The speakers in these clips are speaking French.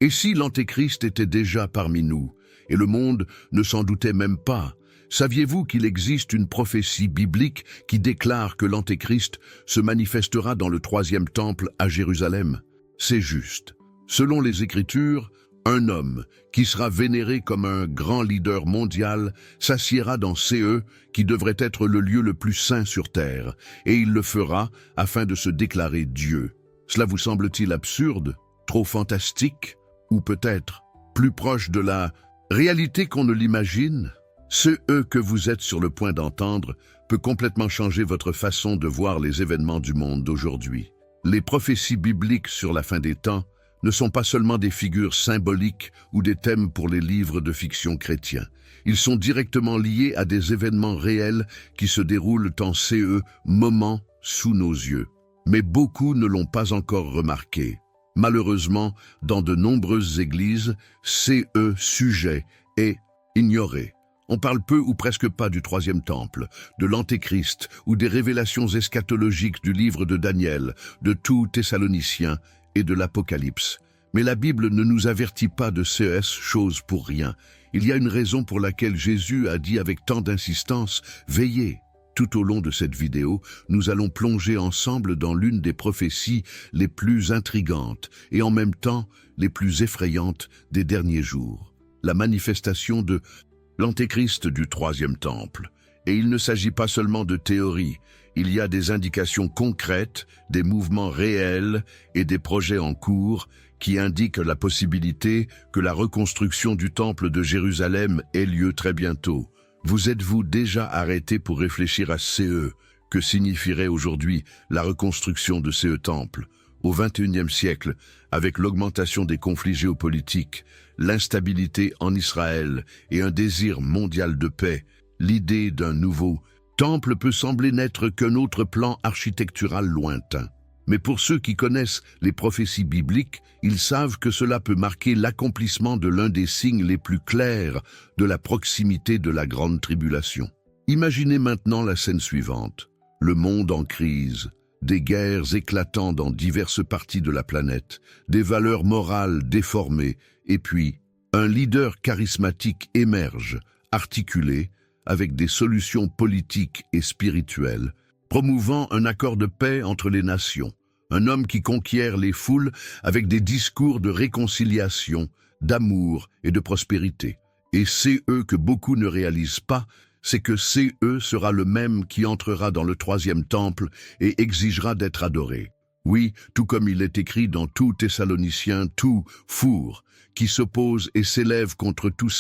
Et si l'Antéchrist était déjà parmi nous, et le monde ne s'en doutait même pas, saviez-vous qu'il existe une prophétie biblique qui déclare que l'Antéchrist se manifestera dans le troisième temple à Jérusalem? C'est juste. Selon les Écritures, un homme qui sera vénéré comme un grand leader mondial s'assiera dans CE, qui devrait être le lieu le plus saint sur terre, et il le fera afin de se déclarer Dieu. Cela vous semble-t-il absurde, trop fantastique, ou peut-être plus proche de la réalité qu'on ne l'imagine? Ce que vous êtes sur le point d'entendre peut complètement changer votre façon de voir les événements du monde d'aujourd'hui. Les prophéties bibliques sur la fin des temps ne sont pas seulement des figures symboliques ou des thèmes pour les livres de fiction chrétiens. Ils sont directement liés à des événements réels qui se déroulent en moment sous nos yeux. Mais beaucoup ne l'ont pas encore remarqué. Malheureusement, dans de nombreuses églises, sujet est ignoré. On parle peu ou presque pas du troisième temple, de l'Antéchrist ou des révélations eschatologiques du livre de Daniel, de tout Thessaloniciens et de l'Apocalypse. Mais la Bible ne nous avertit pas de ces choses pour rien. Il y a une raison pour laquelle Jésus a dit avec tant d'insistance « Veillez ». Tout au long de cette vidéo, nous allons plonger ensemble dans l'une des prophéties les plus intrigantes et en même temps les plus effrayantes des derniers jours. La manifestation de l'Antéchrist du troisième temple. Et il ne s'agit pas seulement de théories. Il y a des indications concrètes, des mouvements réels et des projets en cours qui indiquent la possibilité que la reconstruction du temple de Jérusalem ait lieu très bientôt. Vous êtes-vous déjà arrêté pour réfléchir à que signifierait aujourd'hui la reconstruction de ce temple? Au XXIe siècle, avec l'augmentation des conflits géopolitiques, l'instabilité en Israël et un désir mondial de paix, l'idée d'un nouveau temple peut sembler n'être qu'un autre plan architectural lointain. Mais pour ceux qui connaissent les prophéties bibliques, ils savent que cela peut marquer l'accomplissement de l'un des signes les plus clairs de la proximité de la grande tribulation. Imaginez maintenant la scène suivante. Le monde en crise, des guerres éclatant dans diverses parties de la planète, des valeurs morales déformées, et puis un leader charismatique émerge, articulé, avec des solutions politiques et spirituelles, promouvant un accord de paix entre les nations, un homme qui conquiert les foules avec des discours de réconciliation, d'amour et de prospérité. Et que beaucoup ne réalisent pas, c'est que sera le même qui entrera dans le troisième temple et exigera d'être adoré. Oui, tout comme il est écrit dans tout Thessaloniciens, tout four, qui s'oppose et s'élève contre tout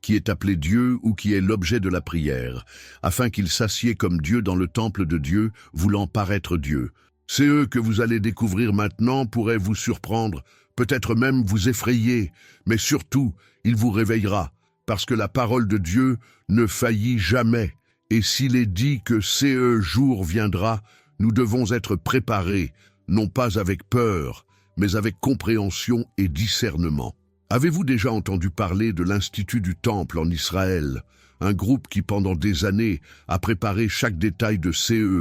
qui est appelé Dieu ou qui est l'objet de la prière, afin qu'il s'assied comme Dieu dans le temple de Dieu, voulant paraître Dieu. Que vous allez découvrir maintenant pourrait vous surprendre, peut-être même vous effrayer, mais surtout, il vous réveillera, parce que la parole de Dieu ne faillit jamais. Et s'il est dit que jour viendra, nous devons être préparés, non pas avec peur, mais avec compréhension et discernement. Avez-vous déjà entendu parler de l'Institut du Temple en Israël, un groupe qui pendant des années a préparé chaque détail de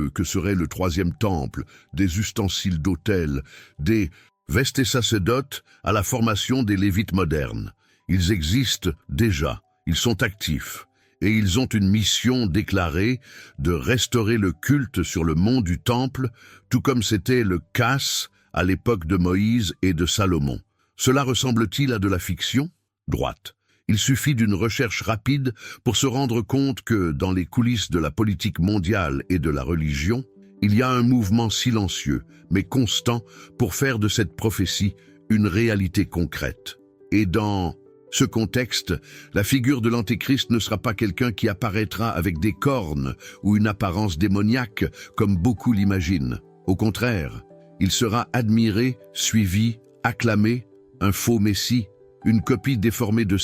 que serait le troisième temple, des ustensiles d'autel, des vestes et sacerdotes à la formation des Lévites modernes? Ils existent déjà, ils sont actifs, et ils ont une mission déclarée de restaurer le culte sur le mont du Temple, tout comme c'était le cas à l'époque de Moïse et de Salomon. Cela ressemble-t-il à de la fiction? Droite. Il suffit d'une recherche rapide pour se rendre compte que, dans les coulisses de la politique mondiale et de la religion, il y a un mouvement silencieux, mais constant, pour faire de cette prophétie une réalité concrète. Et dans ce contexte, la figure de l'Antéchrist ne sera pas quelqu'un qui apparaîtra avec des cornes ou une apparence démoniaque, comme beaucoup l'imaginent. Au contraire, il sera admiré, suivi, acclamé, un faux messie, une copie déformée de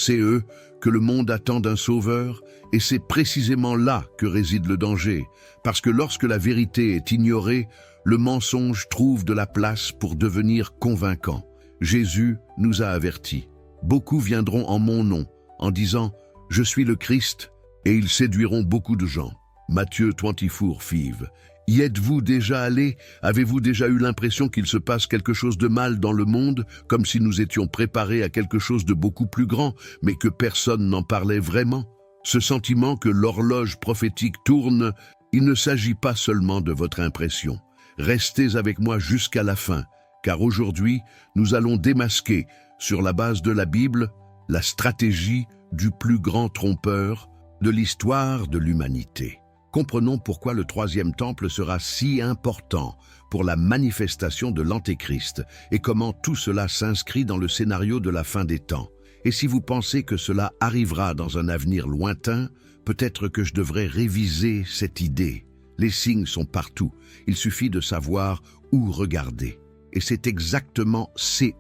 que le monde attend d'un sauveur, et c'est précisément là que réside le danger, parce que lorsque la vérité est ignorée, le mensonge trouve de la place pour devenir convaincant. Jésus nous a avertis. Beaucoup viendront en mon nom, en disant « Je suis le Christ », et ils séduiront beaucoup de gens. Matthieu 24:5. Y êtes-vous déjà allé? Avez-vous déjà eu l'impression qu'il se passe quelque chose de mal dans le monde, comme si nous étions préparés à quelque chose de beaucoup plus grand, mais que personne n'en parlait vraiment? Ce sentiment que l'horloge prophétique tourne, il ne s'agit pas seulement de votre impression. Restez avec moi jusqu'à la fin, car aujourd'hui, nous allons démasquer, sur la base de la Bible, la stratégie du plus grand trompeur de l'histoire de l'humanité. Comprenons pourquoi le troisième temple sera si important pour la manifestation de l'Antéchrist et comment tout cela s'inscrit dans le scénario de la fin des temps. Et si vous pensez que cela arrivera dans un avenir lointain, peut-être que je devrais réviser cette idée. Les signes sont partout, il suffit de savoir où regarder. Et c'est exactement CE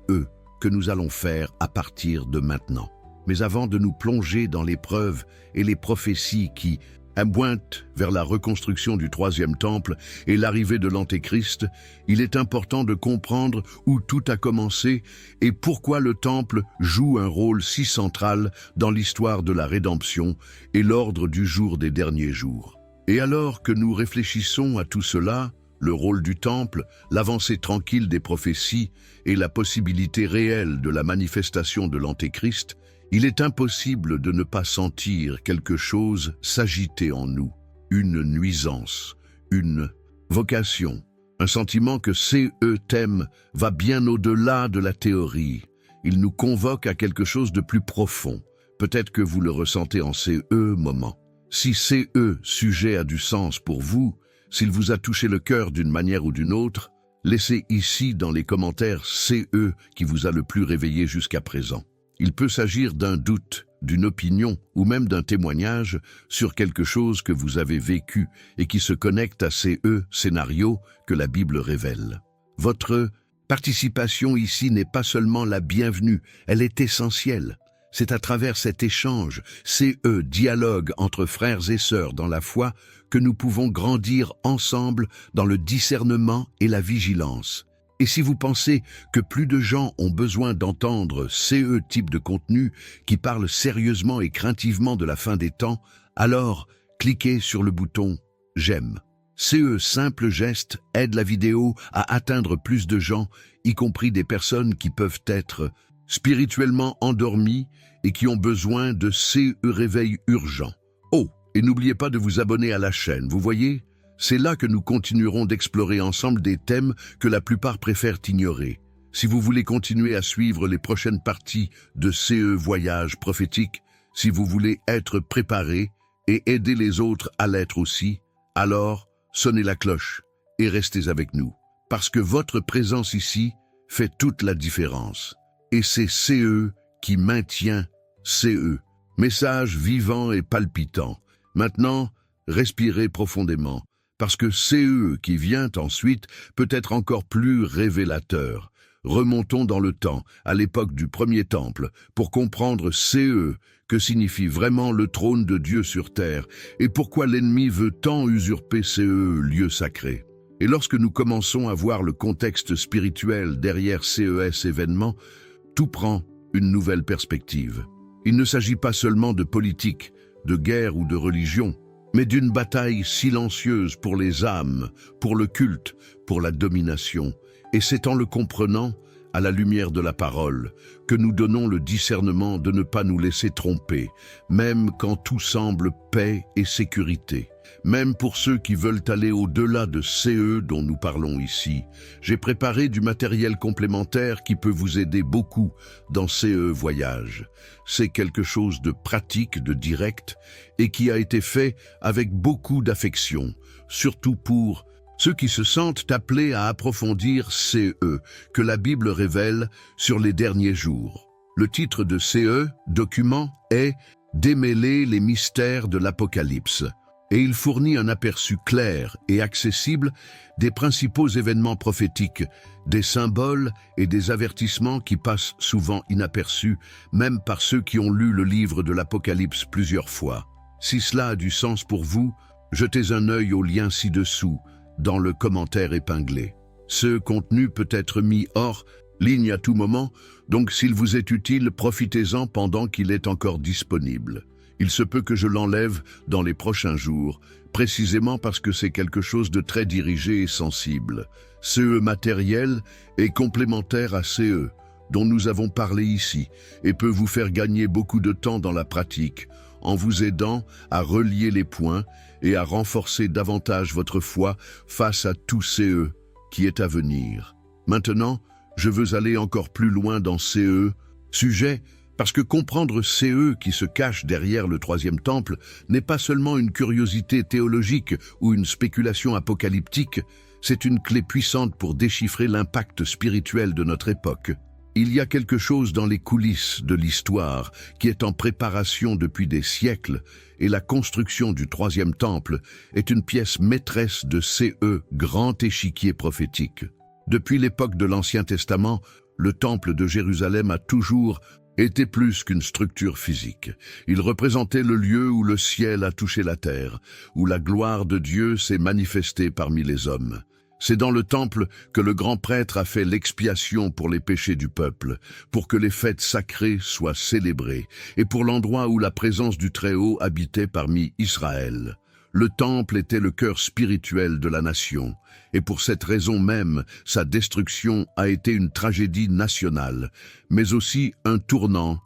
que nous allons faire à partir de maintenant. Mais avant de nous plonger dans les preuves et les prophéties qui pointent vers la reconstruction du troisième temple et l'arrivée de l'Antéchrist, il est important de comprendre où tout a commencé et pourquoi le temple joue un rôle si central dans l'histoire de la rédemption et l'ordre du jour des derniers jours. Et alors que nous réfléchissons à tout cela, le rôle du temple, l'avancée tranquille des prophéties et la possibilité réelle de la manifestation de l'Antéchrist, il est impossible de ne pas sentir quelque chose s'agiter en nous, une nuisance, une vocation, un sentiment que CE thème va bien au-delà de la théorie. Il nous convoque à quelque chose de plus profond. Peut-être que vous le ressentez en CE moment. Si CE sujet a du sens pour vous, s'il vous a touché le cœur d'une manière ou d'une autre, laissez ici dans les commentaires CE qui vous a le plus réveillé jusqu'à présent. Il peut s'agir d'un doute, d'une opinion ou même d'un témoignage sur quelque chose que vous avez vécu et qui se connecte à ces scénarios que la Bible révèle. Votre participation ici n'est pas seulement la bienvenue, elle est essentielle. C'est à travers cet échange, dialogue entre frères et sœurs dans la foi, que nous pouvons grandir ensemble dans le discernement et la vigilance. Et si vous pensez que plus de gens ont besoin d'entendre type de contenu qui parle sérieusement et craintivement de la fin des temps, alors cliquez sur le bouton « J'aime ». Simple geste aide la vidéo à atteindre plus de gens, y compris des personnes qui peuvent être spirituellement endormies et qui ont besoin de réveil urgent. Oh, et n'oubliez pas de vous abonner à la chaîne, vous voyez ? C'est là que nous continuerons d'explorer ensemble des thèmes que la plupart préfèrent ignorer. Si vous voulez continuer à suivre les prochaines parties de Voyage prophétique, si vous voulez être préparé et aider les autres à l'être aussi, alors sonnez la cloche et restez avec nous. Parce que votre présence ici fait toute la différence. Et c'est qui maintient Message vivant et palpitant. Maintenant, respirez profondément. Parce que qui vient ensuite peut être encore plus révélateur. Remontons dans le temps, à l'époque du premier temple, pour comprendre que signifie vraiment le trône de Dieu sur terre, et pourquoi l'ennemi veut tant usurper lieu sacré. Et lorsque nous commençons à voir le contexte spirituel derrière événement, tout prend une nouvelle perspective. Il ne s'agit pas seulement de politique, de guerre ou de religion, mais d'une bataille silencieuse pour les âmes, pour le culte, pour la domination. Et c'est en le comprenant, à la lumière de la parole, que nous donnons le discernement de ne pas nous laisser tromper, même quand tout semble paix et sécurité. Même pour ceux qui veulent aller au-delà de dont nous parlons ici, j'ai préparé du matériel complémentaire qui peut vous aider beaucoup dans Voyage. C'est quelque chose de pratique, de direct, et qui a été fait avec beaucoup d'affection, surtout pour ceux qui se sentent appelés à approfondir que la Bible révèle sur les derniers jours. Le titre de document est « Démêler les mystères de l'Apocalypse ». Et il fournit un aperçu clair et accessible des principaux événements prophétiques, des symboles et des avertissements qui passent souvent inaperçus, même par ceux qui ont lu le livre de l'Apocalypse plusieurs fois. Si cela a du sens pour vous, jetez un œil au lien ci-dessous, dans le commentaire épinglé. Ce contenu peut être mis hors ligne à tout moment, donc s'il vous est utile, profitez-en pendant qu'il est encore disponible. Il se peut que je l'enlève dans les prochains jours, précisément parce que c'est quelque chose de très dirigé et sensible. CE matériel est complémentaire à CE, dont nous avons parlé ici, et peut vous faire gagner beaucoup de temps dans la pratique, en vous aidant à relier les points et à renforcer davantage votre foi face à tout CE qui est à venir. Maintenant, je veux aller encore plus loin dans CE, sujet parce que comprendre CE qui se cache derrière le troisième temple n'est pas seulement une curiosité théologique ou une spéculation apocalyptique, c'est une clé puissante pour déchiffrer l'impact spirituel de notre époque. Il y a quelque chose dans les coulisses de l'histoire qui est en préparation depuis des siècles, et la construction du troisième temple est une pièce maîtresse de CE, grand échiquier prophétique. Depuis l'époque de l'Ancien Testament, le temple de Jérusalem a toujours été plus qu'une structure physique. Il représentait le lieu où le ciel a touché la terre, où la gloire de Dieu s'est manifestée parmi les hommes. C'est dans le temple que le grand prêtre a fait l'expiation pour les péchés du peuple, pour que les fêtes sacrées soient célébrées, et pour l'endroit où la présence du Très-Haut habitait parmi Israël. Le temple était le cœur spirituel de la nation, et pour cette raison même, sa destruction a été une tragédie nationale, mais aussi un tournant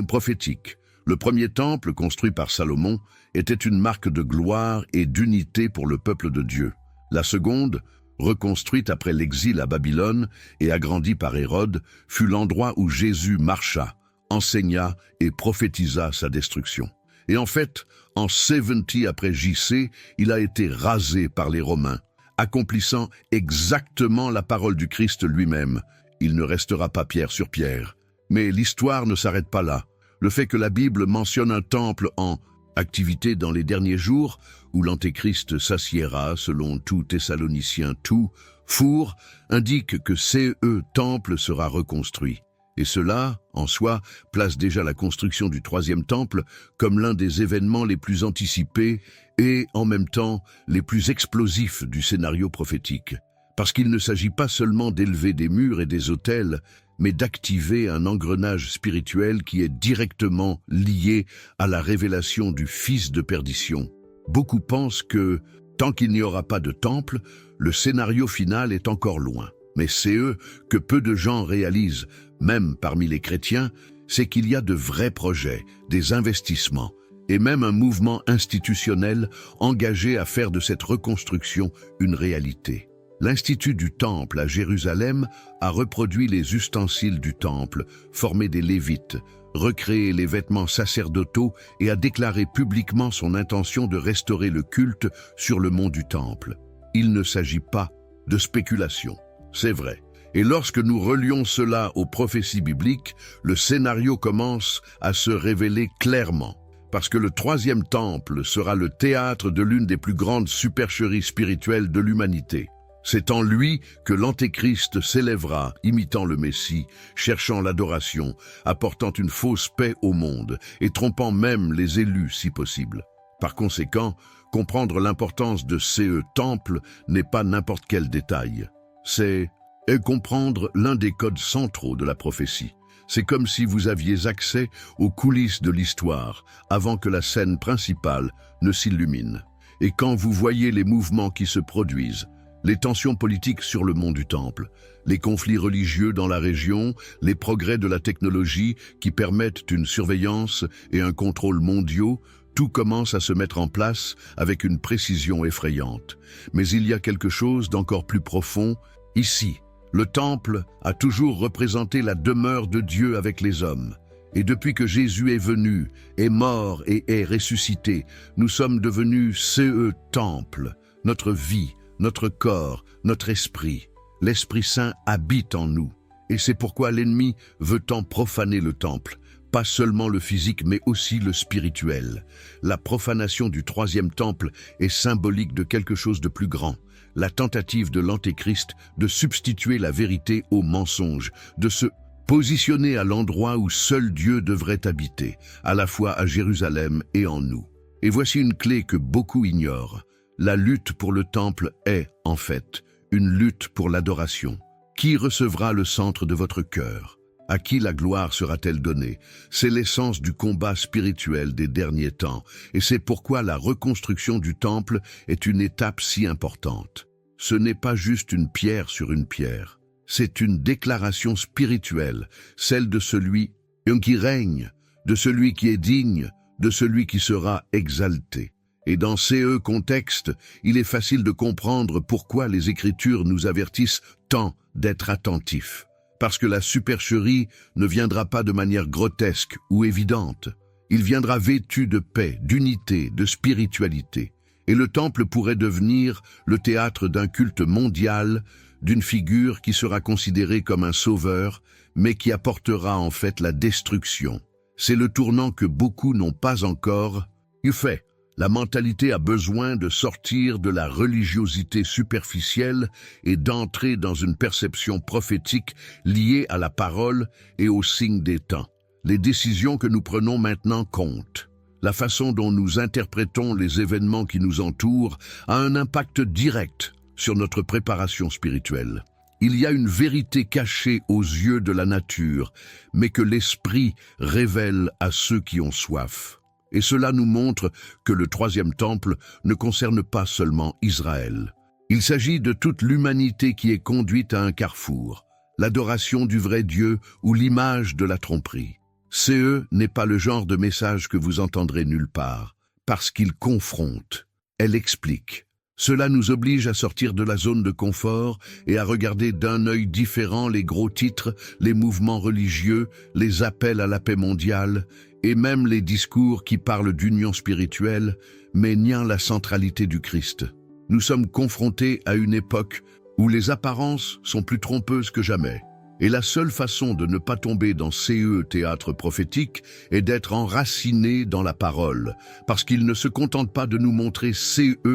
prophétique. Le premier temple, construit par Salomon, était une marque de gloire et d'unité pour le peuple de Dieu. La seconde, reconstruite après l'exil à Babylone et agrandie par Hérode, fut l'endroit où Jésus marcha, enseigna et prophétisa sa destruction. Et en fait, en 70 après JC, il a été rasé par les Romains, accomplissant exactement la parole du Christ lui-même. Il ne restera pas pierre sur pierre. Mais l'histoire ne s'arrête pas là. Le fait que la Bible mentionne un temple en activité dans les derniers jours, où l'Antéchrist s'assiera, selon tout Thessaloniciens tout, four, indique que CE temple sera reconstruit. Et cela, en soi, place déjà la construction du troisième temple comme l'un des événements les plus anticipés et, en même temps, les plus explosifs du scénario prophétique. Parce qu'il ne s'agit pas seulement d'élever des murs et des autels, mais d'activer un engrenage spirituel qui est directement lié à la révélation du Fils de perdition. Beaucoup pensent que, tant qu'il n'y aura pas de temple, le scénario final est encore loin. Mais c'est eux que peu de gens réalisent, même parmi les chrétiens, c'est qu'il y a de vrais projets, des investissements, et même un mouvement institutionnel engagé à faire de cette reconstruction une réalité. L'Institut du Temple à Jérusalem a reproduit les ustensiles du Temple, formé des Lévites, recréé les vêtements sacerdotaux et a déclaré publiquement son intention de restaurer le culte sur le mont du Temple. Il ne s'agit pas de spéculation, c'est vrai. Et lorsque nous relions cela aux prophéties bibliques, le scénario commence à se révéler clairement. Parce que le troisième temple sera le théâtre de l'une des plus grandes supercheries spirituelles de l'humanité. C'est en lui que l'Antéchrist s'élèvera, imitant le Messie, cherchant l'adoration, apportant une fausse paix au monde et trompant même les élus si possible. Par conséquent, comprendre l'importance de ces temples n'est pas n'importe quel détail. C'est comprendre l'un des codes centraux de la prophétie. C'est comme si vous aviez accès aux coulisses de l'histoire avant que la scène principale ne s'illumine. Et quand vous voyez les mouvements qui se produisent, les tensions politiques sur le mont du Temple, les conflits religieux dans la région, les progrès de la technologie qui permettent une surveillance et un contrôle mondiaux, tout commence à se mettre en place avec une précision effrayante. Mais il y a quelque chose d'encore plus profond ici. Le Temple a toujours représenté la demeure de Dieu avec les hommes. Et depuis que Jésus est venu, est mort et est ressuscité, nous sommes devenus ce Temple, notre vie, notre corps, notre esprit. L'Esprit Saint habite en nous. Et c'est pourquoi l'ennemi veut tant profaner le temple, pas seulement le physique mais aussi le spirituel. La profanation du troisième temple est symbolique de quelque chose de plus grand. La tentative de l'Antéchrist de substituer la vérité au mensonge, de se positionner à l'endroit où seul Dieu devrait habiter, à la fois à Jérusalem et en nous. Et voici une clé que beaucoup ignorent. La lutte pour le temple est, en fait, une lutte pour l'adoration. Qui recevra le centre de votre cœur? À qui la gloire sera-t-elle donnée? C'est l'essence du combat spirituel des derniers temps, et c'est pourquoi la reconstruction du temple est une étape si importante. Ce n'est pas juste une pierre sur une pierre, c'est une déclaration spirituelle, celle de celui qui règne, de celui qui est digne, de celui qui sera exalté. Et dans ce contexte, il est facile de comprendre pourquoi les Écritures nous avertissent tant d'être attentifs. Parce que la supercherie ne viendra pas de manière grotesque ou évidente. Il viendra vêtu de paix, d'unité, de spiritualité. Et le temple pourrait devenir le théâtre d'un culte mondial, d'une figure qui sera considérée comme un sauveur, mais qui apportera en fait la destruction. C'est le tournant que beaucoup n'ont pas encore fait. La mentalité a besoin de sortir de la religiosité superficielle et d'entrer dans une perception prophétique liée à la parole et aux signes des temps. Les décisions que nous prenons maintenant comptent. La façon dont nous interprétons les événements qui nous entourent a un impact direct sur notre préparation spirituelle. Il y a une vérité cachée aux yeux de la nature, mais que l'Esprit révèle à ceux qui ont soif. Et cela nous montre que le troisième temple ne concerne pas seulement Israël. Il s'agit de toute l'humanité qui est conduite à un carrefour, l'adoration du vrai Dieu ou l'image de la tromperie. CE n'est pas le genre de message que vous entendrez nulle part, parce qu'il confronte, elle explique. Cela nous oblige à sortir de la zone de confort et à regarder d'un œil différent les gros titres, les mouvements religieux, les appels à la paix mondiale, et même les discours qui parlent d'union spirituelle, mais niant la centralité du Christ. Nous sommes confrontés à une époque où les apparences sont plus trompeuses que jamais. Et la seule façon de ne pas tomber dans théâtre prophétique est d'être enraciné dans la parole, parce qu'il ne se contente pas de nous montrer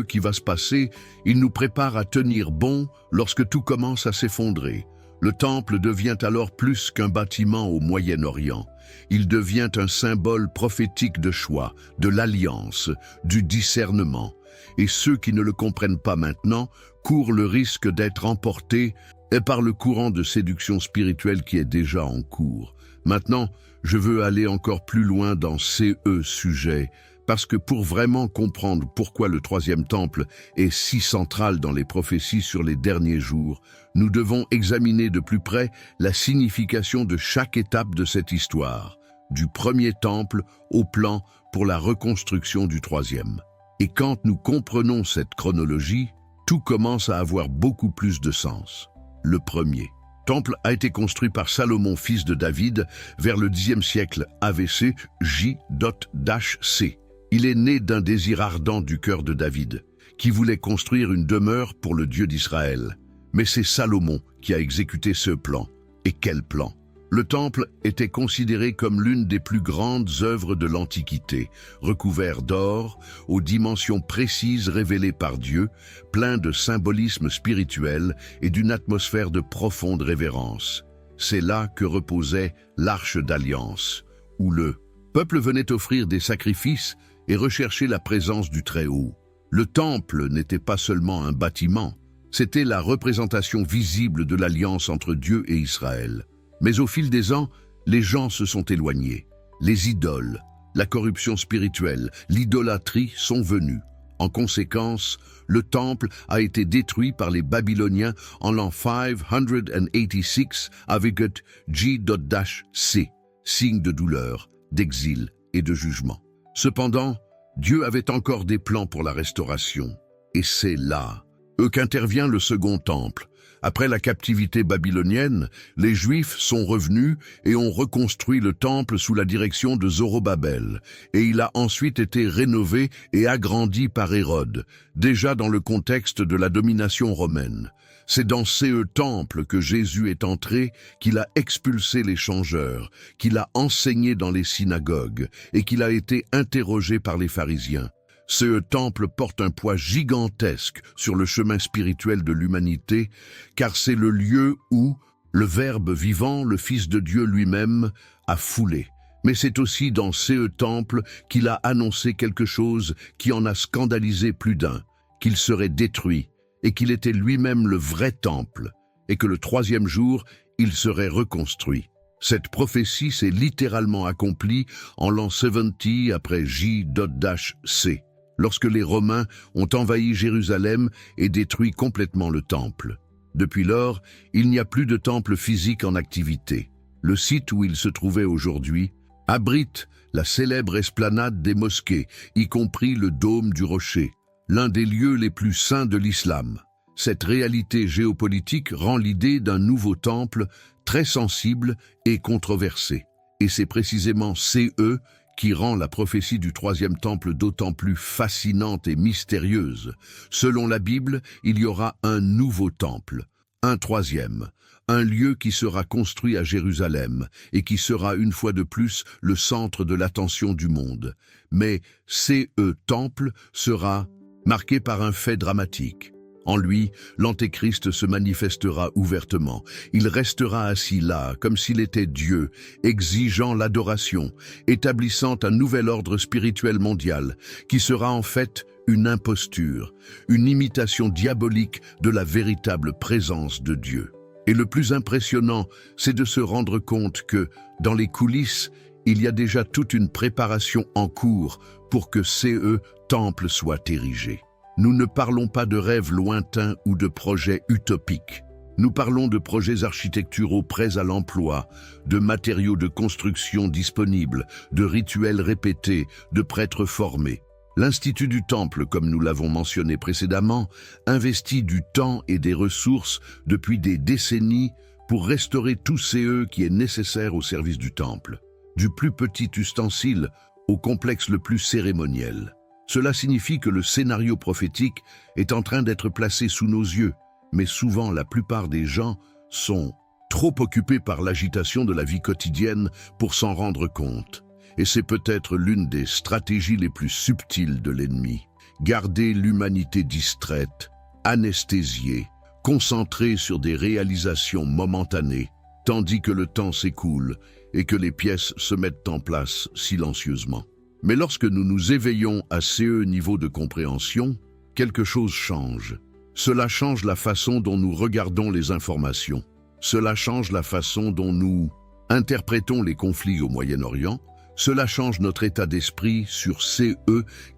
qui va se passer, il nous prépare à tenir bon lorsque tout commence à s'effondrer. Le temple devient alors plus qu'un bâtiment au Moyen-Orient. Il devient un symbole prophétique de choix, de l'alliance, du discernement. Et ceux qui ne le comprennent pas maintenant courent le risque d'être emportés par le courant de séduction spirituelle qui est déjà en cours. Maintenant, je veux aller encore plus loin dans sujet, parce que pour vraiment comprendre pourquoi le troisième temple est si central dans les prophéties sur les derniers jours, nous devons examiner de plus près la signification de chaque étape de cette histoire, du premier temple au plan pour la reconstruction du troisième. Et quand nous comprenons cette chronologie, tout commence à avoir beaucoup plus de sens. Le premier temple a été construit par Salomon, fils de David, vers le Xe siècle AVC J.C. Il est né d'un désir ardent du cœur de David, qui voulait construire une demeure pour le Dieu d'Israël. Mais c'est Salomon qui a exécuté ce plan. Et quel plan! Le temple était considéré comme l'une des plus grandes œuvres de l'Antiquité, recouvert d'or, aux dimensions précises révélées par Dieu, plein de symbolisme spirituel et d'une atmosphère de profonde révérence. C'est là que reposait l'Arche d'Alliance, où le peuple venait offrir des sacrifices et rechercher la présence du Très-Haut. Le temple n'était pas seulement un bâtiment, c'était la représentation visible de l'alliance entre Dieu et Israël. Mais au fil des ans, les gens se sont éloignés. Les idoles, la corruption spirituelle, l'idolâtrie sont venues. En conséquence, le temple a été détruit par les Babyloniens en l'an 586 avec J.C, signe de douleur, d'exil et de jugement. Cependant, Dieu avait encore des plans pour la restauration. Et c'est là qu'intervient le second temple. Après la captivité babylonienne, les Juifs sont revenus et ont reconstruit le temple sous la direction de Zorobabel, et il a ensuite été rénové et agrandi par Hérode, déjà dans le contexte de la domination romaine. C'est dans ce temple que Jésus est entré, qu'il a expulsé les changeurs, qu'il a enseigné dans les synagogues et qu'il a été interrogé par les pharisiens. Ce temple porte un poids gigantesque sur le chemin spirituel de l'humanité, car c'est le lieu où le Verbe vivant, le Fils de Dieu lui-même, a foulé. Mais c'est aussi dans ce temple qu'il a annoncé quelque chose qui en a scandalisé plus d'un, qu'il serait détruit, et qu'il était lui-même le vrai temple, et que le troisième jour, il serait reconstruit. Cette prophétie s'est littéralement accomplie en l'an 70 après J.C, lorsque les Romains ont envahi Jérusalem et détruit complètement le temple. Depuis lors, il n'y a plus de temple physique en activité. Le site où il se trouvait aujourd'hui abrite la célèbre esplanade des mosquées, y compris le dôme du rocher, l'un des lieux les plus saints de l'islam. Cette réalité géopolitique rend l'idée d'un nouveau temple très sensible et controversée. Et c'est précisément CE qui rend la prophétie du troisième temple d'autant plus fascinante et mystérieuse. Selon la Bible, il y aura un nouveau temple, un troisième, un lieu qui sera construit à Jérusalem et qui sera une fois de plus le centre de l'attention du monde. Mais CE temple sera marqué par un fait dramatique. En lui, l'Antéchrist se manifestera ouvertement. Il restera assis là, comme s'il était Dieu, exigeant l'adoration, établissant un nouvel ordre spirituel mondial, qui sera en fait une imposture, une imitation diabolique de la véritable présence de Dieu. Et le plus impressionnant, c'est de se rendre compte que, dans les coulisses, il y a déjà toute une préparation en cours pour que CE temple soit érigé. Nous ne parlons pas de rêves lointains ou de projets utopiques. Nous parlons de projets architecturaux prêts à l'emploi, de matériaux de construction disponibles, de rituels répétés, de prêtres formés. L'Institut du Temple, comme nous l'avons mentionné précédemment, investit du temps et des ressources depuis des décennies pour restaurer tout CE qui est nécessaire au service du Temple, du plus petit ustensile au complexe le plus cérémoniel. Cela signifie que le scénario prophétique est en train d'être placé sous nos yeux, mais souvent la plupart des gens sont trop occupés par l'agitation de la vie quotidienne pour s'en rendre compte. Et c'est peut-être l'une des stratégies les plus subtiles de l'ennemi. Garder l'humanité distraite, anesthésiée, concentrée sur des réalisations momentanées, tandis que le temps s'écoule et que les pièces se mettent en place silencieusement. Mais lorsque nous nous éveillons à ce niveau de compréhension, quelque chose change. Cela change la façon dont nous regardons les informations. Cela change la façon dont nous interprétons les conflits au Moyen-Orient. Cela change notre état d'esprit sur CE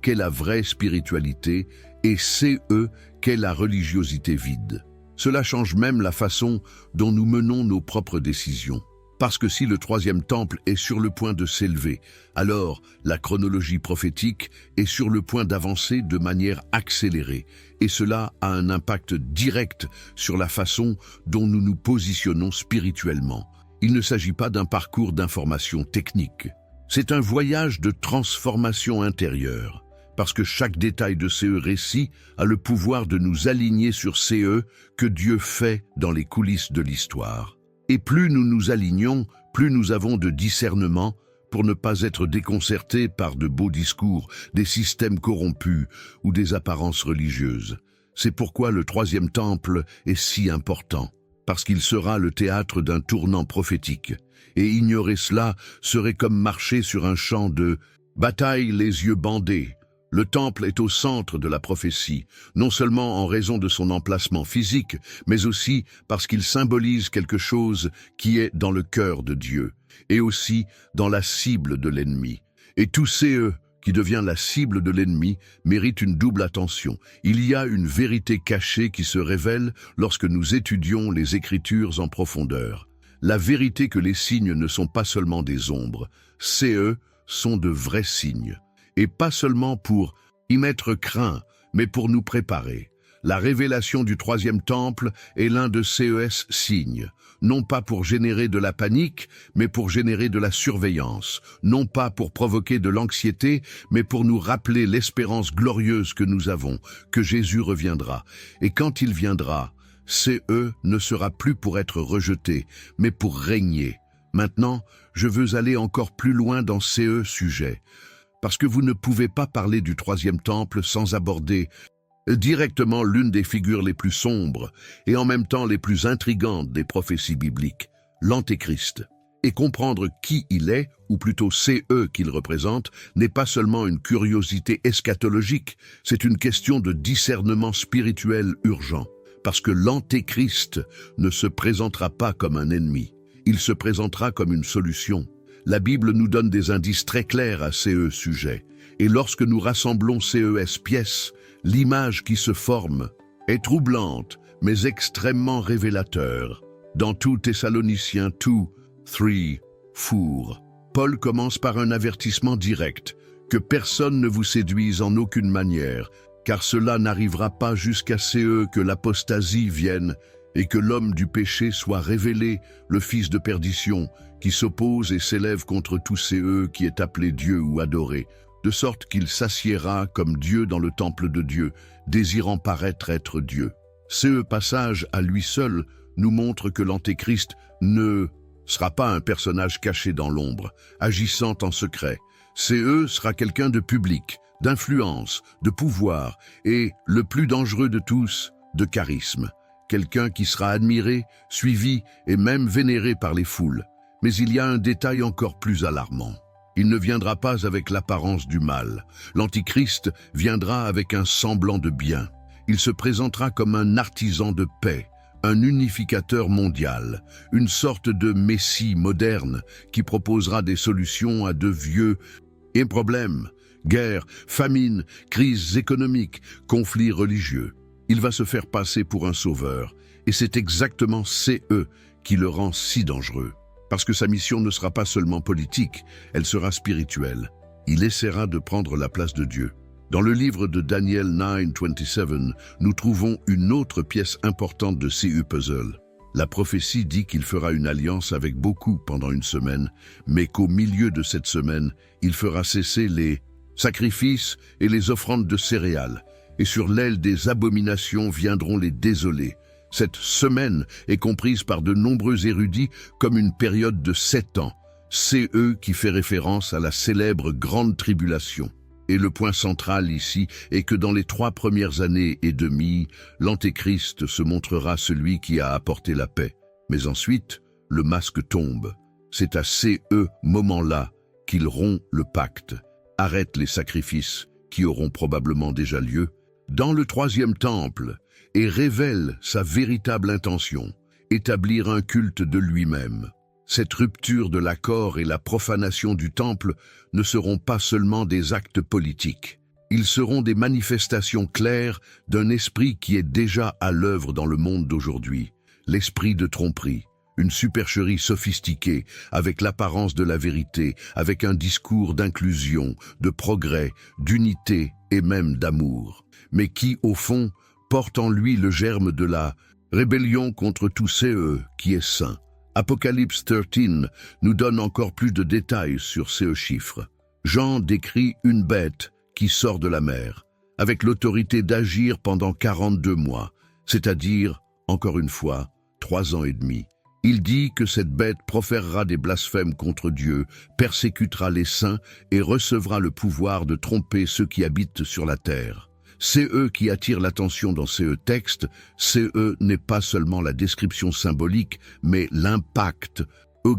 qu'est la vraie spiritualité et CE qu'est la religiosité vide. Cela change même la façon dont nous menons nos propres décisions. Parce que si le troisième temple est sur le point de s'élever, alors la chronologie prophétique est sur le point d'avancer de manière accélérée, et cela a un impact direct sur la façon dont nous nous positionnons spirituellement. Il ne s'agit pas d'un parcours d'information technique. C'est un voyage de transformation intérieure, parce que chaque détail de ce récit a le pouvoir de nous aligner sur CE que Dieu fait dans les coulisses de l'histoire. Et plus nous nous alignons, plus nous avons de discernement pour ne pas être déconcertés par de beaux discours, des systèmes corrompus ou des apparences religieuses. C'est pourquoi le troisième temple est si important, parce qu'il sera le théâtre d'un tournant prophétique. Et ignorer cela serait comme marcher sur un champ de bataille les yeux bandés. Le temple est au centre de la prophétie, non seulement en raison de son emplacement physique, mais aussi parce qu'il symbolise quelque chose qui est dans le cœur de Dieu, et aussi dans la cible de l'ennemi. Et tout CE qui devient la cible de l'ennemi mérite une double attention. Il y a une vérité cachée qui se révèle lorsque nous étudions les Écritures en profondeur. La vérité que les signes ne sont pas seulement des ombres, CE sont de vrais signes. Et pas seulement pour y mettre craint, mais pour nous préparer. La révélation du troisième temple est l'un de ces signes, non pas pour générer de la panique, mais pour générer de la surveillance, non pas pour provoquer de l'anxiété, mais pour nous rappeler l'espérance glorieuse que nous avons, que Jésus reviendra. Et quand il viendra, CE ne sera plus pour être rejeté, mais pour régner. Maintenant, je veux aller encore plus loin dans CE sujet. Parce que vous ne pouvez pas parler du troisième temple sans aborder directement l'une des figures les plus sombres et en même temps les plus intrigantes des prophéties bibliques, l'Antéchrist. Et comprendre qui il est, ou plutôt CE qu'il représente, n'est pas seulement une curiosité eschatologique, c'est une question de discernement spirituel urgent. Parce que l'Antéchrist ne se présentera pas comme un ennemi. il se présentera comme une solution. La Bible nous donne des indices très clairs à ces sujets. Et lorsque nous rassemblons ces pièces, l'image qui se forme est troublante, mais extrêmement révélateur. Dans 2 Thessaloniciens 2:3-4, Paul commence par un avertissement direct, que personne ne vous séduise en aucune manière, car cela n'arrivera pas jusqu'à que l'apostasie vienne et que l'homme du péché soit révélé, le fils de perdition, qui s'oppose et s'élève contre tous qui est appelé Dieu ou adoré, de sorte qu'il s'assiera comme Dieu dans le temple de Dieu, désirant paraître être Dieu. Ce passage à lui seul nous montre que l'Antéchrist ne sera pas un personnage caché dans l'ombre, agissant en secret. Sera quelqu'un de public, d'influence, de pouvoir et, le plus dangereux de tous, de charisme. Quelqu'un qui sera admiré, suivi et même vénéré par les foules. Mais il y a un détail encore plus alarmant. Il ne viendra pas avec l'apparence du mal. L'Antichrist viendra avec un semblant de bien. Il se présentera comme un artisan de paix, un unificateur mondial, une sorte de messie moderne qui proposera des solutions à de vieux problèmes, guerres, famines, crises économiques, conflits religieux. Il va se faire passer pour un sauveur, et c'est exactement qui le rend si dangereux. Parce que sa mission ne sera pas seulement politique, elle sera spirituelle. Il essaiera de prendre la place de Dieu. Dans le livre de Daniel 9:27, nous trouvons une autre pièce importante de puzzle. La prophétie dit qu'il fera une alliance avec beaucoup pendant une semaine, mais qu'au milieu de cette semaine, il fera cesser les sacrifices et les offrandes de céréales, et sur l'aile des abominations viendront les désolés. Cette semaine est comprise par de nombreux érudits comme une période de 7 ans, qui fait référence à la célèbre Grande Tribulation. Et le point central ici est que dans les 3 premières années et demie, l'Antéchrist se montrera celui qui a apporté la paix. Mais ensuite, le masque tombe. C'est à moment-là qu'il rompt le pacte, arrête les sacrifices qui auront probablement déjà lieu, dans le 3e temple, et révèle sa véritable intention, établir un culte de lui-même. Cette rupture de l'accord et la profanation du temple ne seront pas seulement des actes politiques. Ils seront des manifestations claires d'un esprit qui est déjà à l'œuvre dans le monde d'aujourd'hui, l'esprit de tromperie, une supercherie sophistiquée, avec l'apparence de la vérité, avec un discours d'inclusion, de progrès, d'unité et même d'amour, mais qui, au fond, porte en lui le germe de la rébellion contre tout qui est saint. Apocalypse 13 nous donne encore plus de détails sur ces chiffres. Jean décrit une bête qui sort de la mer, avec l'autorité d'agir pendant 42 mois, c'est-à-dire, encore une fois, 3 ans et demi. Il dit que cette bête proférera des blasphèmes contre Dieu, persécutera les saints et recevra le pouvoir de tromper ceux qui habitent sur la terre. Qui attire l'attention dans ces textes. N'est pas seulement la description symbolique, mais l'impact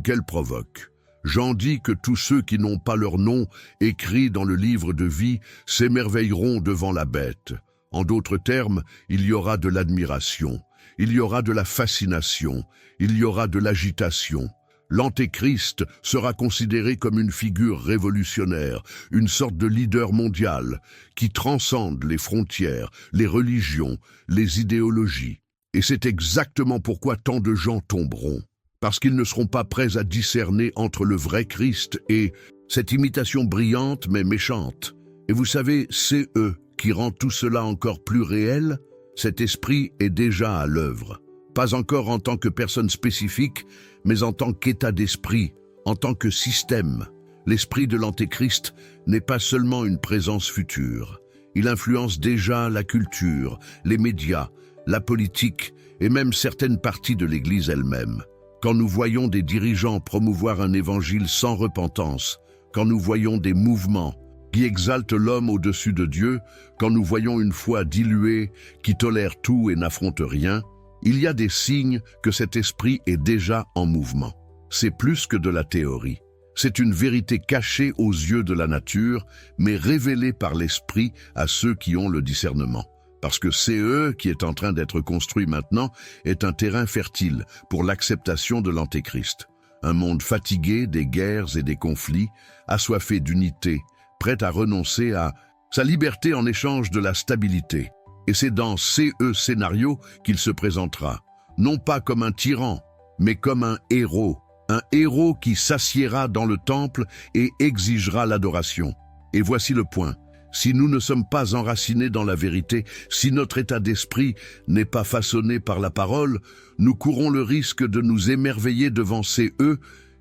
qu'elle provoque. Jean dit que tous ceux qui n'ont pas leur nom écrit dans le livre de vie s'émerveilleront devant la bête. En d'autres termes, il y aura de l'admiration, il y aura de la fascination, il y aura de l'agitation. L'Antéchrist sera considéré comme une figure révolutionnaire, une sorte de leader mondial qui transcende les frontières, les religions, les idéologies. Et c'est exactement pourquoi tant de gens tomberont, parce qu'ils ne seront pas prêts à discerner entre le vrai Christ et cette imitation brillante mais méchante. Et vous savez, c'est qui rend tout cela encore plus réel. Cet esprit est déjà à l'œuvre. Pas encore en tant que personne spécifique, mais en tant qu'état d'esprit, en tant que système. L'esprit de l'Antéchrist n'est pas seulement une présence future. Il influence déjà la culture, les médias, la politique et même certaines parties de l'Église elle-même. Quand nous voyons des dirigeants promouvoir un évangile sans repentance, quand nous voyons des mouvements qui exaltent l'homme au-dessus de Dieu, quand nous voyons une foi diluée qui tolère tout et n'affronte rien, il y a des signes que cet esprit est déjà en mouvement. C'est plus que de la théorie. C'est une vérité cachée aux yeux de la nature, mais révélée par l'esprit à ceux qui ont le discernement. Parce que qui est en train d'être construit maintenant est un terrain fertile pour l'acceptation de l'Antéchrist. un monde fatigué des guerres et des conflits, assoiffé d'unité, prêt à renoncer à sa liberté en échange de la stabilité. Et c'est dans ce scénario qu'il se présentera, non pas comme un tyran, mais comme un héros qui s'assiera dans le temple et exigera l'adoration. Et voici le point. Si nous ne sommes pas enracinés dans la vérité, si notre état d'esprit n'est pas façonné par la parole, nous courons le risque de nous émerveiller devant ces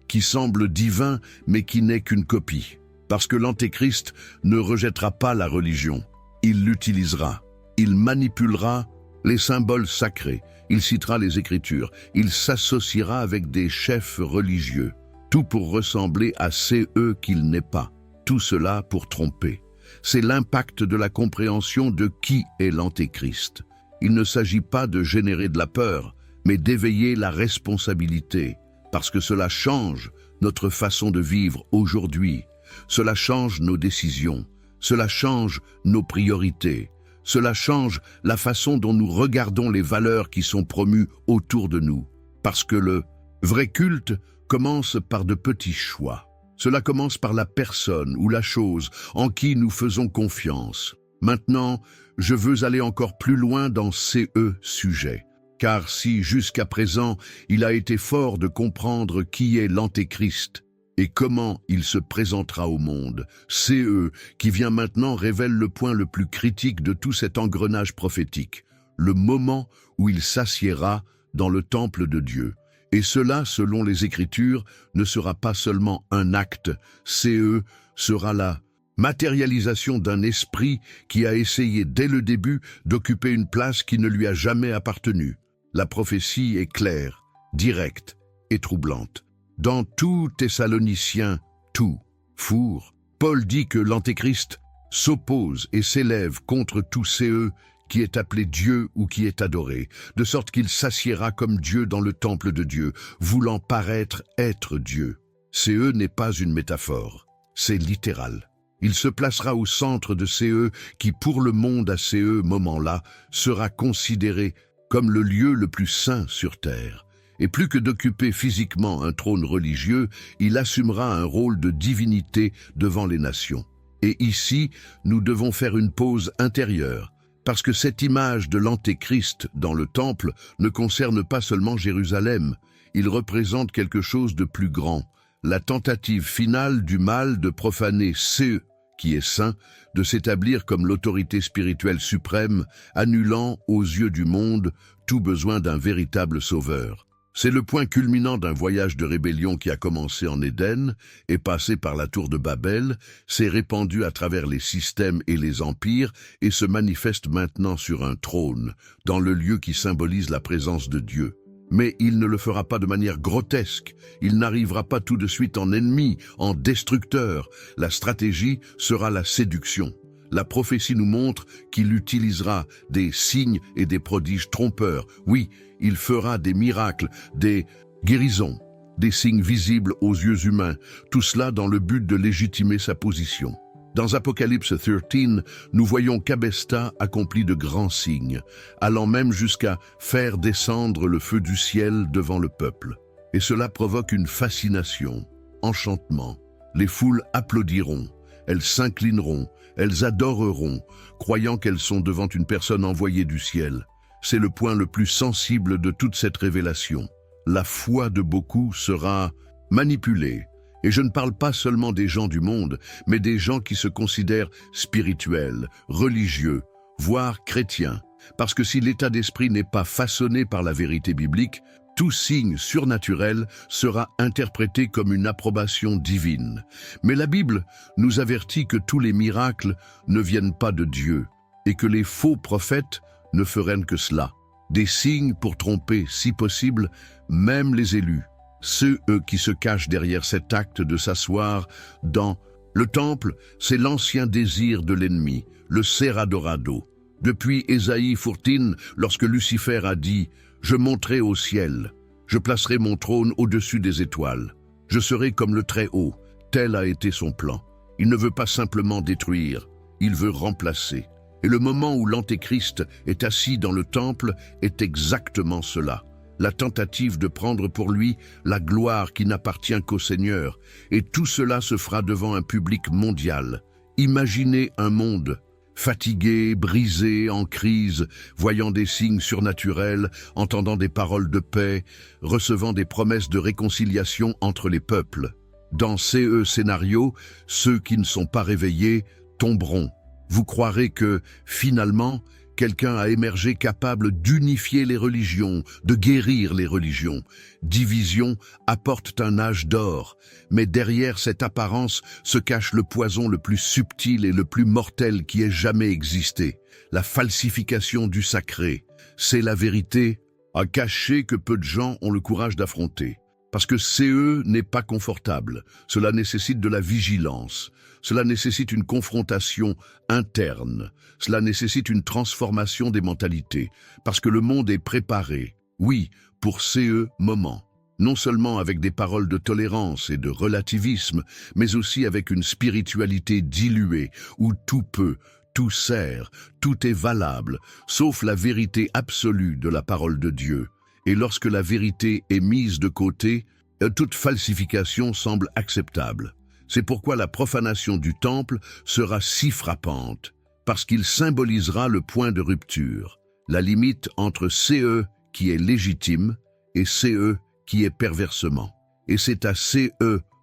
qui semblent divins mais qui n'est qu'une copie. Parce que l'Antéchrist ne rejettera pas la religion. Il l'utilisera. Il manipulera les symboles sacrés. Il citera les Écritures. Il s'associera avec des chefs religieux. Tout pour ressembler à ces qu'il n'est pas. Tout cela pour tromper. C'est l'impact de la compréhension de qui est l'Antéchrist. Il ne s'agit pas de générer de la peur, mais d'éveiller la responsabilité, parce que cela change notre façon de vivre aujourd'hui. Cela change nos décisions, cela change nos priorités, cela change la façon dont nous regardons les valeurs qui sont promues autour de nous. Parce que le vrai culte commence par de petits choix. Cela commence par la personne ou la chose en qui nous faisons confiance. Maintenant, je veux aller encore plus loin dans ces sujets. Car si jusqu'à présent, il a été fort de comprendre qui est l'Antéchrist et comment il se présentera au monde, c'est qui vient maintenant révèle le point le plus critique de tout cet engrenage prophétique, le moment où il s'assiera dans le temple de Dieu. Et cela, selon les Écritures, ne sera pas seulement un acte, sera la matérialisation d'un esprit qui a essayé dès le début d'occuper une place qui ne lui a jamais appartenu. La prophétie est claire, directe et troublante. Dans tout Thessaloniciens, Paul dit que l'Antéchrist s'oppose et s'élève contre tous ces qui est appelé Dieu ou qui est adoré, de sorte qu'il s'assiera comme Dieu dans le temple de Dieu, voulant paraître être Dieu. Ces n'est pas une métaphore, c'est littéral. Il se placera au centre de ces qui, pour le monde à ces moments-là, sera considéré comme le lieu le plus saint sur terre. Et plus que d'occuper physiquement un trône religieux, il assumera un rôle de divinité devant les nations. Et ici, nous devons faire une pause intérieure, parce que cette image de l'Antéchrist dans le temple ne concerne pas seulement Jérusalem, il représente quelque chose de plus grand, la tentative finale du mal de profaner ce qui est saint, de s'établir comme l'autorité spirituelle suprême, annulant aux yeux du monde tout besoin d'un véritable sauveur. C'est le point culminant d'un voyage de rébellion qui a commencé en Éden, est passé par la tour de Babel, s'est répandu à travers les systèmes et les empires et se manifeste maintenant sur un trône, dans le lieu qui symbolise la présence de Dieu. Mais il ne le fera pas de manière grotesque, il n'arrivera pas tout de suite en ennemi, en destructeur. La stratégie sera la séduction. La prophétie nous montre qu'il utilisera des signes et des prodiges trompeurs. Oui, il fera des miracles, des guérisons, des signes visibles aux yeux humains, tout cela dans le but de légitimer sa position. Dans Apocalypse 13, nous voyons qu'Abesta accomplit de grands signes, allant même jusqu'à faire descendre le feu du ciel devant le peuple. Et cela provoque une fascination, enchantement. Les foules applaudiront, elles s'inclineront, elles adoreront, croyant qu'elles sont devant une personne envoyée du ciel. C'est le point le plus sensible de toute cette révélation. La foi de beaucoup sera manipulée. Et je ne parle pas seulement des gens du monde, mais des gens qui se considèrent spirituels, religieux, voire chrétiens. Parce que si l'état d'esprit n'est pas façonné par la vérité biblique, tout signe surnaturel sera interprété comme une approbation divine. Mais la Bible nous avertit que tous les miracles ne viennent pas de Dieu, et que les faux prophètes ne feraient que cela. Des signes pour tromper, si possible, même les élus. Ceux qui se cachent derrière cet acte de s'asseoir dans le temple, c'est l'ancien désir de l'ennemi, le Serra Dorado. Depuis Ésaïe 14, lorsque Lucifer a dit « Je monterai au ciel, je placerai mon trône au-dessus des étoiles, je serai comme le Très-Haut », tel a été son plan. Il ne veut pas simplement détruire, il veut remplacer. Et le moment où l'Antéchrist est assis dans le temple est exactement cela. la tentative de prendre pour lui la gloire qui n'appartient qu'au Seigneur, et tout cela se fera devant un public mondial. Imaginez un monde fatigué, brisé, en crise, voyant des signes surnaturels, entendant des paroles de paix, recevant des promesses de réconciliation entre les peuples. Dans ces scénarios, ceux qui ne sont pas réveillés tomberont. Vous croirez que, finalement, quelqu'un a émergé capable d'unifier les religions, de guérir les religions. Division apporte un âge d'or, mais derrière cette apparence se cache le poison le plus subtil et le plus mortel qui ait jamais existé, la falsification du sacré. C'est la vérité à cacher que peu de gens ont le courage d'affronter. Parce que CE n'est pas confortable, cela nécessite de la vigilance, cela nécessite une confrontation interne, cela nécessite une transformation des mentalités, parce que le monde est préparé, oui, pour CE moment, non seulement avec des paroles de tolérance et de relativisme, mais aussi avec une spiritualité diluée, où tout peut, tout sert, tout est valable, sauf la vérité absolue de la parole de Dieu. Et lorsque la vérité est mise de côté, toute falsification semble acceptable. C'est pourquoi la profanation du temple sera si frappante, parce qu'il symbolisera le point de rupture, la limite entre CE qui est légitime et CE qui est perversement. Et c'est à CE,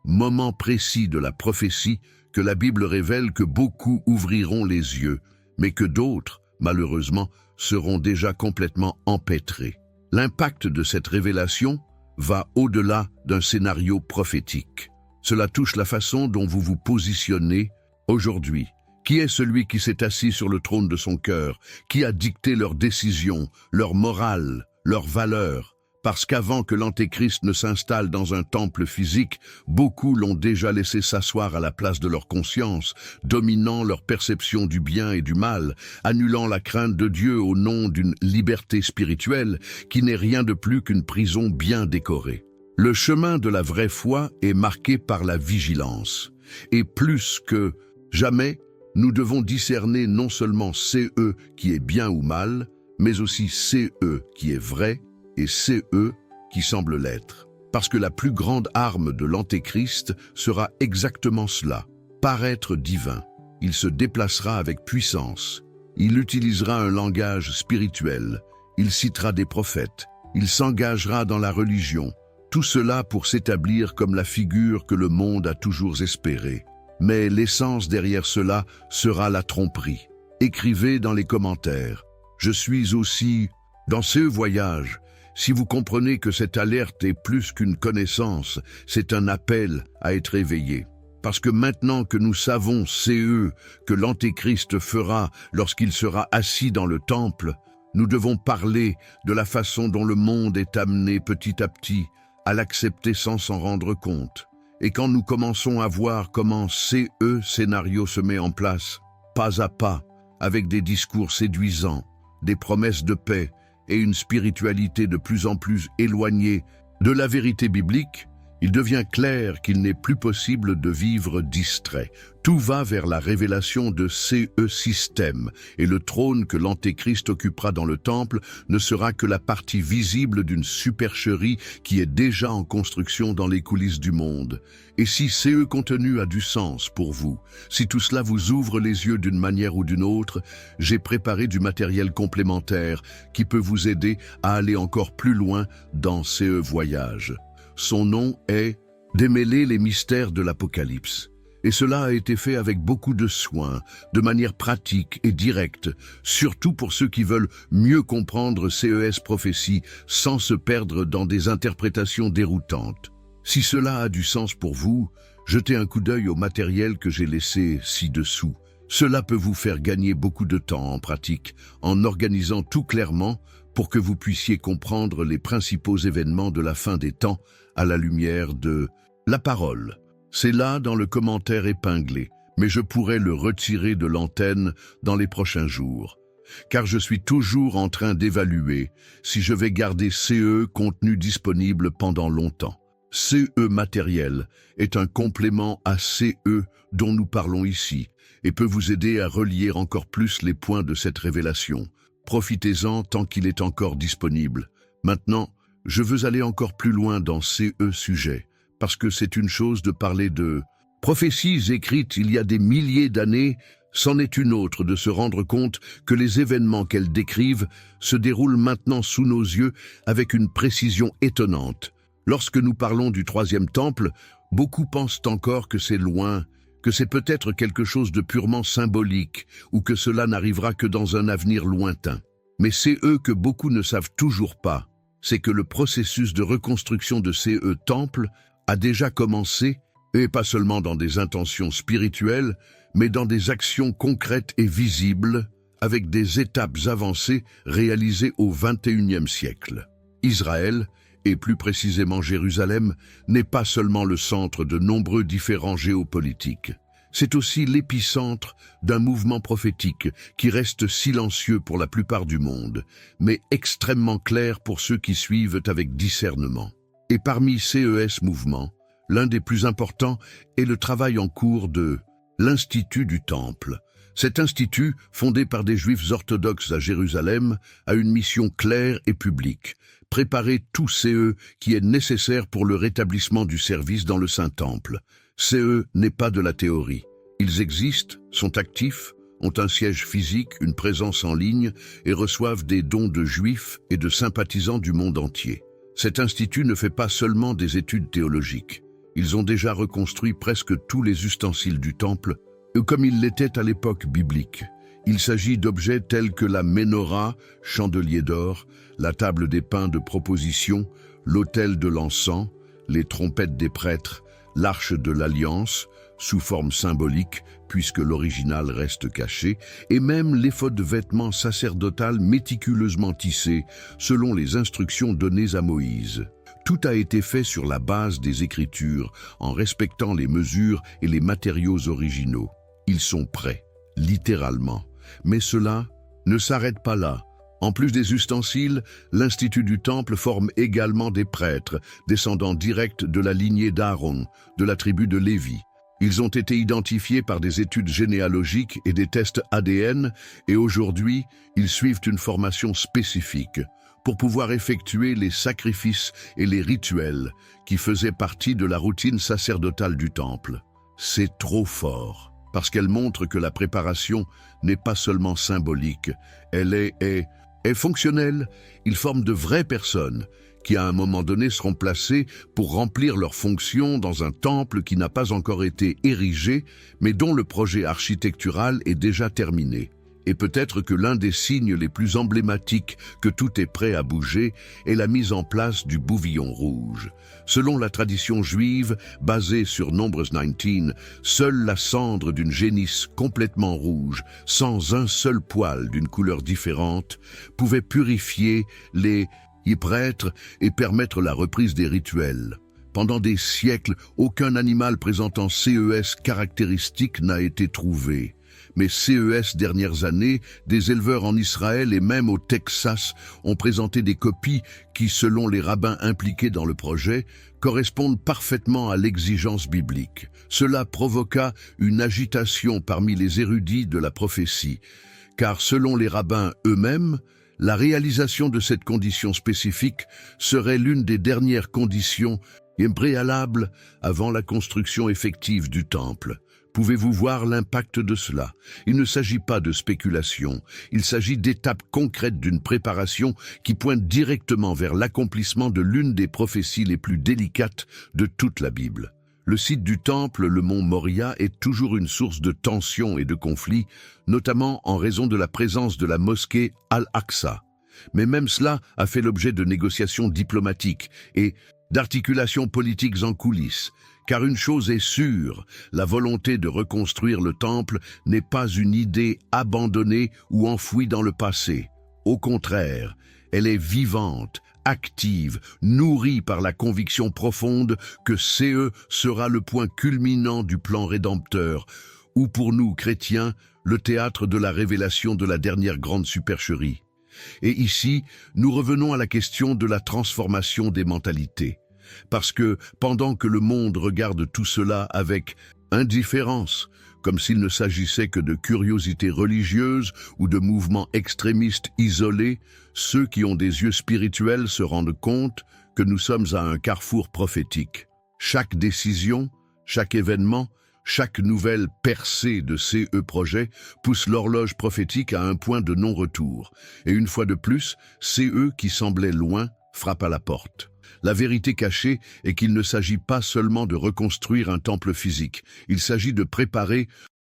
moment précis de la prophétie, que la Bible révèle que beaucoup ouvriront les yeux, mais que d'autres, malheureusement, seront déjà complètement empêtrés. L'impact de cette révélation va au-delà d'un scénario prophétique. Cela touche la façon dont vous vous positionnez aujourd'hui. Qui est celui qui s'est assis sur le trône de son cœur, qui a dicté leurs décisions, leur morale, leurs valeurs? Parce qu'avant que l'Antéchrist ne s'installe dans un temple physique, beaucoup l'ont déjà laissé s'asseoir à la place de leur conscience, dominant leur perception du bien et du mal, annulant la crainte de Dieu au nom d'une liberté spirituelle qui n'est rien de plus qu'une prison bien décorée. Le chemin de la vraie foi est marqué par la vigilance. Et plus que jamais, nous devons discerner non seulement CE qui est bien ou mal, mais aussi CE qui est vrai, et CE qui semble l'être. Parce que la plus grande arme de l'Antéchrist sera exactement cela, paraître divin. Il se déplacera avec puissance. Il utilisera un langage spirituel. Il citera des prophètes. Il s'engagera dans la religion. Tout cela pour s'établir comme la figure que le monde a toujours espérée. Mais l'essence derrière cela sera la tromperie. Écrivez dans les commentaires. Je suis aussi dans ce voyage. Si vous comprenez que cette alerte est plus qu'une connaissance, c'est un appel à être éveillé. Parce que maintenant que nous savons CE que l'Antéchrist fera lorsqu'il sera assis dans le temple, nous devons parler de la façon dont le monde est amené petit à petit à l'accepter sans s'en rendre compte. Et quand nous commençons à voir comment CE scénario se met en place, pas à pas, avec des discours séduisants, des promesses de paix, et une spiritualité de plus en plus éloignée de la vérité biblique, il devient clair qu'il n'est plus possible de vivre distrait. Tout va vers la révélation de CE système, et le trône que l'Antéchrist occupera dans le temple ne sera que la partie visible d'une supercherie qui est déjà en construction dans les coulisses du monde. Et si CE contenu a du sens pour vous, si tout cela vous ouvre les yeux d'une manière ou d'une autre, j'ai préparé du matériel complémentaire qui peut vous aider à aller encore plus loin dans CE voyage. Son nom est « Démêler les mystères de l'Apocalypse ». Et cela a été fait avec beaucoup de soin, de manière pratique et directe, surtout pour ceux qui veulent mieux comprendre CES prophétie sans se perdre dans des interprétations déroutantes. Si cela a du sens pour vous, jetez un coup d'œil au matériel que j'ai laissé ci-dessous. Cela peut vous faire gagner beaucoup de temps en pratique, en organisant tout clairement pour que vous puissiez comprendre les principaux événements de la fin des temps à la lumière de la parole. C'est là dans le commentaire épinglé, mais je pourrais le retirer de l'antenne dans les prochains jours, car je suis toujours en train d'évaluer si je vais garder CE contenu disponible pendant longtemps. CE matériel est un complément à CE dont nous parlons ici et peut vous aider à relier encore plus les points de cette révélation. Profitez-en tant qu'il est encore disponible. Maintenant, Je veux aller encore plus loin dans ces sujets, parce que c'est une chose de parler de prophéties écrites il y a des milliers d'années, c'en est une autre de se rendre compte que les événements qu'elles décrivent se déroulent maintenant sous nos yeux avec une précision étonnante. Lorsque nous parlons du troisième temple, beaucoup pensent encore que c'est loin, que c'est peut-être quelque chose de purement symbolique, ou que cela n'arrivera que dans un avenir lointain. Mais c'est eux que beaucoup ne savent toujours pas, c'est que le processus de reconstruction de ces temples a déjà commencé, et pas seulement dans des intentions spirituelles, mais dans des actions concrètes et visibles, avec des étapes avancées réalisées au XXIe siècle. Israël, et plus précisément Jérusalem, n'est pas seulement le centre de nombreux différends géopolitiques. C'est aussi l'épicentre d'un mouvement prophétique qui reste silencieux pour la plupart du monde, mais extrêmement clair pour ceux qui suivent avec discernement. Et parmi ces mouvements, l'un des plus importants est le travail en cours de l'Institut du Temple. Cet institut, fondé par des Juifs orthodoxes à Jérusalem, a une mission claire et publique: préparer tout CE qui est nécessaire pour le rétablissement du service dans le Saint-Temple. CE n'est pas de la théorie. Ils existent, sont actifs, ont un siège physique, une présence en ligne et reçoivent des dons de Juifs et de sympathisants du monde entier. Cet institut ne fait pas seulement des études théologiques. Ils ont déjà reconstruit presque tous les ustensiles du temple, comme ils l'étaient à l'époque biblique. Il s'agit d'objets tels que la ménorah, chandelier d'or, la table des pains de proposition, l'autel de l'encens, les trompettes des prêtres, l'arche de l'alliance, sous forme symbolique, puisque l'original reste caché, et même l'éphod de vêtements sacerdotal méticuleusement tissé, selon les instructions données à Moïse. Tout a été fait sur la base des Écritures, en respectant les mesures et les matériaux originaux. Ils sont prêts, littéralement. Mais cela ne s'arrête pas là. En plus des ustensiles, l'Institut du Temple forme également des prêtres, descendants directs de la lignée d'Aaron, de la tribu de Lévi. Ils ont été identifiés par des études généalogiques et des tests ADN, et aujourd'hui, ils suivent une formation spécifique pour pouvoir effectuer les sacrifices et les rituels qui faisaient partie de la routine sacerdotale du Temple. C'est trop fort, parce qu'elle montre que la préparation n'est pas seulement symbolique, elle est fonctionnelle. Ils forment de vraies personnes qui à un moment donné seront placées pour remplir leurs fonctions dans un temple qui n'a pas encore été érigé, mais dont le projet architectural est déjà terminé. Et peut-être que l'un des signes les plus emblématiques que tout est prêt à bouger est la mise en place du bouvillon rouge. Selon la tradition juive, basée sur Numbers 19, seule la cendre d'une génisse complètement rouge, sans un seul poil d'une couleur différente, pouvait purifier les prêtres et permettre la reprise des rituels. Pendant des siècles, aucun animal présentant CES caractéristiques n'a été trouvé. Mais CES dernières années, des éleveurs en Israël et même au Texas ont présenté des copies qui, selon les rabbins impliqués dans le projet, correspondent parfaitement à l'exigence biblique. Cela provoqua une agitation parmi les érudits de la prophétie, car selon les rabbins eux-mêmes, la réalisation de cette condition spécifique serait l'une des dernières conditions préalables avant la construction effective du temple. Pouvez-vous voir l'impact de cela? Il ne s'agit pas de spéculation, il s'agit d'étapes concrètes d'une préparation qui pointe directement vers l'accomplissement de l'une des prophéties les plus délicates de toute la Bible. Le site du temple, le mont Moria, est toujours une source de tensions et de conflits, notamment en raison de la présence de la mosquée Al-Aqsa. Mais même cela a fait l'objet de négociations diplomatiques et d'articulations politiques en coulisses. Car une chose est sûre, la volonté de reconstruire le temple n'est pas une idée abandonnée ou enfouie dans le passé. Au contraire, elle est vivante, active, nourrie par la conviction profonde que CE sera le point culminant du plan rédempteur, ou pour nous, chrétiens, le théâtre de la révélation de la dernière grande supercherie. Et ici, nous revenons à la question de la transformation des mentalités. Parce que, pendant que le monde regarde tout cela avec indifférence, comme s'il ne s'agissait que de curiosités religieuses ou de mouvements extrémistes isolés. Ceux qui ont des yeux spirituels se rendent compte que nous sommes à un carrefour prophétique. Chaque décision, chaque événement, chaque nouvelle percée de CE Projet pousse l'horloge prophétique à un point de non-retour. Et une fois de plus, CE qui semblait loin frappe à la porte. La vérité cachée est qu'il ne s'agit pas seulement de reconstruire un temple physique. Il s'agit de préparer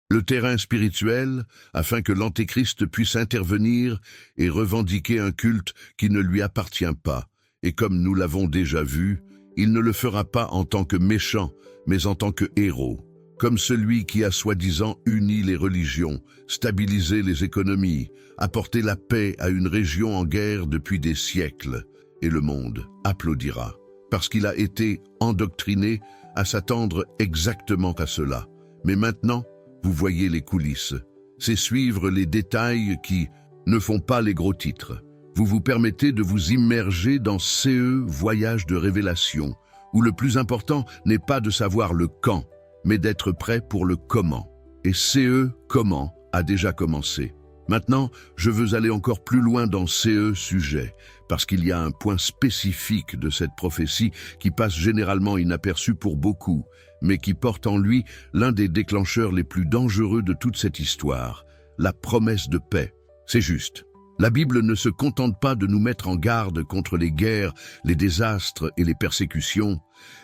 le terrain spirituel afin que l'Antéchrist puisse intervenir et revendiquer un culte qui ne lui appartient pas. Et comme nous l'avons déjà vu, il ne le fera pas en tant que méchant, mais en tant que héros. Comme celui qui a soi-disant uni les religions, stabilisé les économies, apporté la paix à une région en guerre depuis des siècles. Et le monde applaudira, parce qu'il a été endoctriné à s'attendre exactement à cela. Mais maintenant, vous voyez les coulisses. C'est suivre les détails qui ne font pas les gros titres. Vous vous permettez de vous immerger dans CE Voyage de révélation, où le plus important n'est pas de savoir le quand, mais d'être prêt pour le comment. Et CE Comment a déjà commencé. Maintenant, je veux aller encore plus loin dans CE Sujet, parce qu'il y a un point spécifique de cette prophétie qui passe généralement inaperçu pour beaucoup, mais qui porte en lui l'un des déclencheurs les plus dangereux de toute cette histoire, la promesse de paix. C'est juste. La Bible ne se contente pas de nous mettre en garde contre les guerres, les désastres et les persécutions.